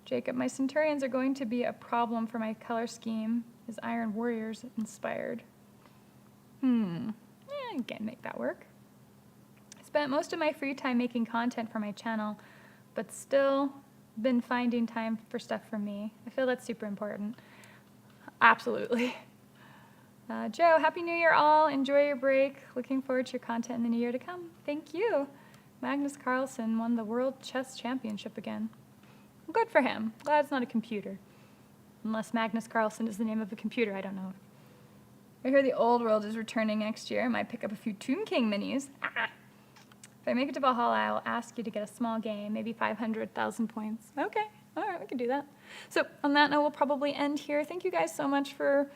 Jacob, my Centurions are going to be a problem for my color scheme. Is Iron Warriors inspired? I can't make that work. I spent most of my free time making content for my channel, but still been finding time for stuff for me. I feel that's super important. Absolutely. Joe, Happy New Year all. Enjoy your break. Looking forward to your content in the new year to come. Thank you. Magnus Carlsen won the World Chess Championship again. Good for him. Glad it's not a computer. Unless Magnus Carlsen is the name of a computer, I don't know. I hear the old world is returning next year. I might pick up a few Tomb King minis. If I make it to Valhalla, I will ask you to get a small game, maybe 500,000 points. Okay, all right, we can do that. So on that note, we'll probably end here. Thank you guys so much for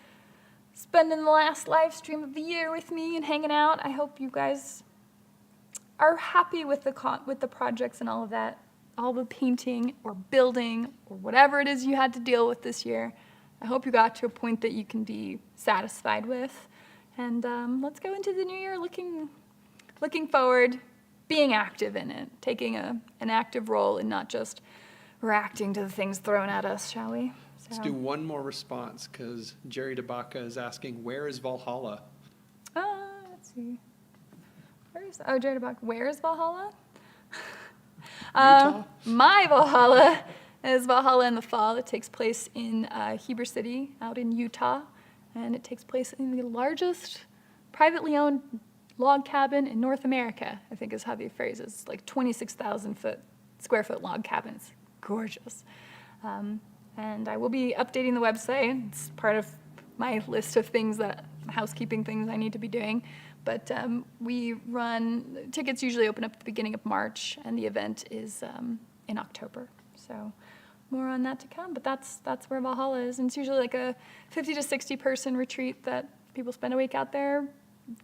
spending the last live stream of the year with me and hanging out. I hope you guys are happy with the projects and all of that, all the painting or building or whatever it is you had to deal with this year. I hope you got to a point that you can be satisfied with. And let's go into the new year looking forward, being active in it, taking an active role and not just reacting to the things thrown at us, shall we? So. Let's do one more response, because Jerry DeBaca is asking, where is Valhalla? Let's see. Jerry DeBaca, where is Valhalla? Utah? My Valhalla is Valhalla in the Fall. It takes place in Heber City out in Utah, and it takes place in the largest privately owned log cabin in North America, I think is how the phrase is. It's like 26,000 square foot log cabin. It's gorgeous. And I will be updating the website. It's part of my list of things housekeeping things I need to be doing. But tickets usually open up at the beginning of March, and the event is in October. So more on that to come, but that's where Valhalla is. And it's usually like a 50 to 60 person retreat that people spend a week out there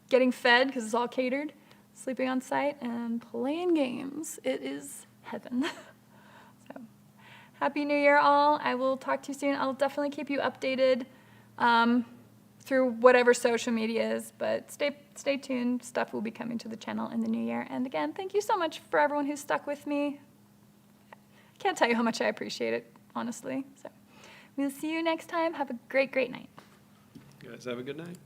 getting fed, because it's all catered, sleeping on site, and playing games. It is heaven. So Happy New Year all. I will talk to you soon. I'll definitely keep you updated through whatever social media is, but stay tuned. Stuff will be coming to the channel in the new year. And again, thank you so much for everyone who's stuck with me. Can't tell you how much I appreciate it, honestly. So we'll see you next time. Have a great, great night. You guys have a good night.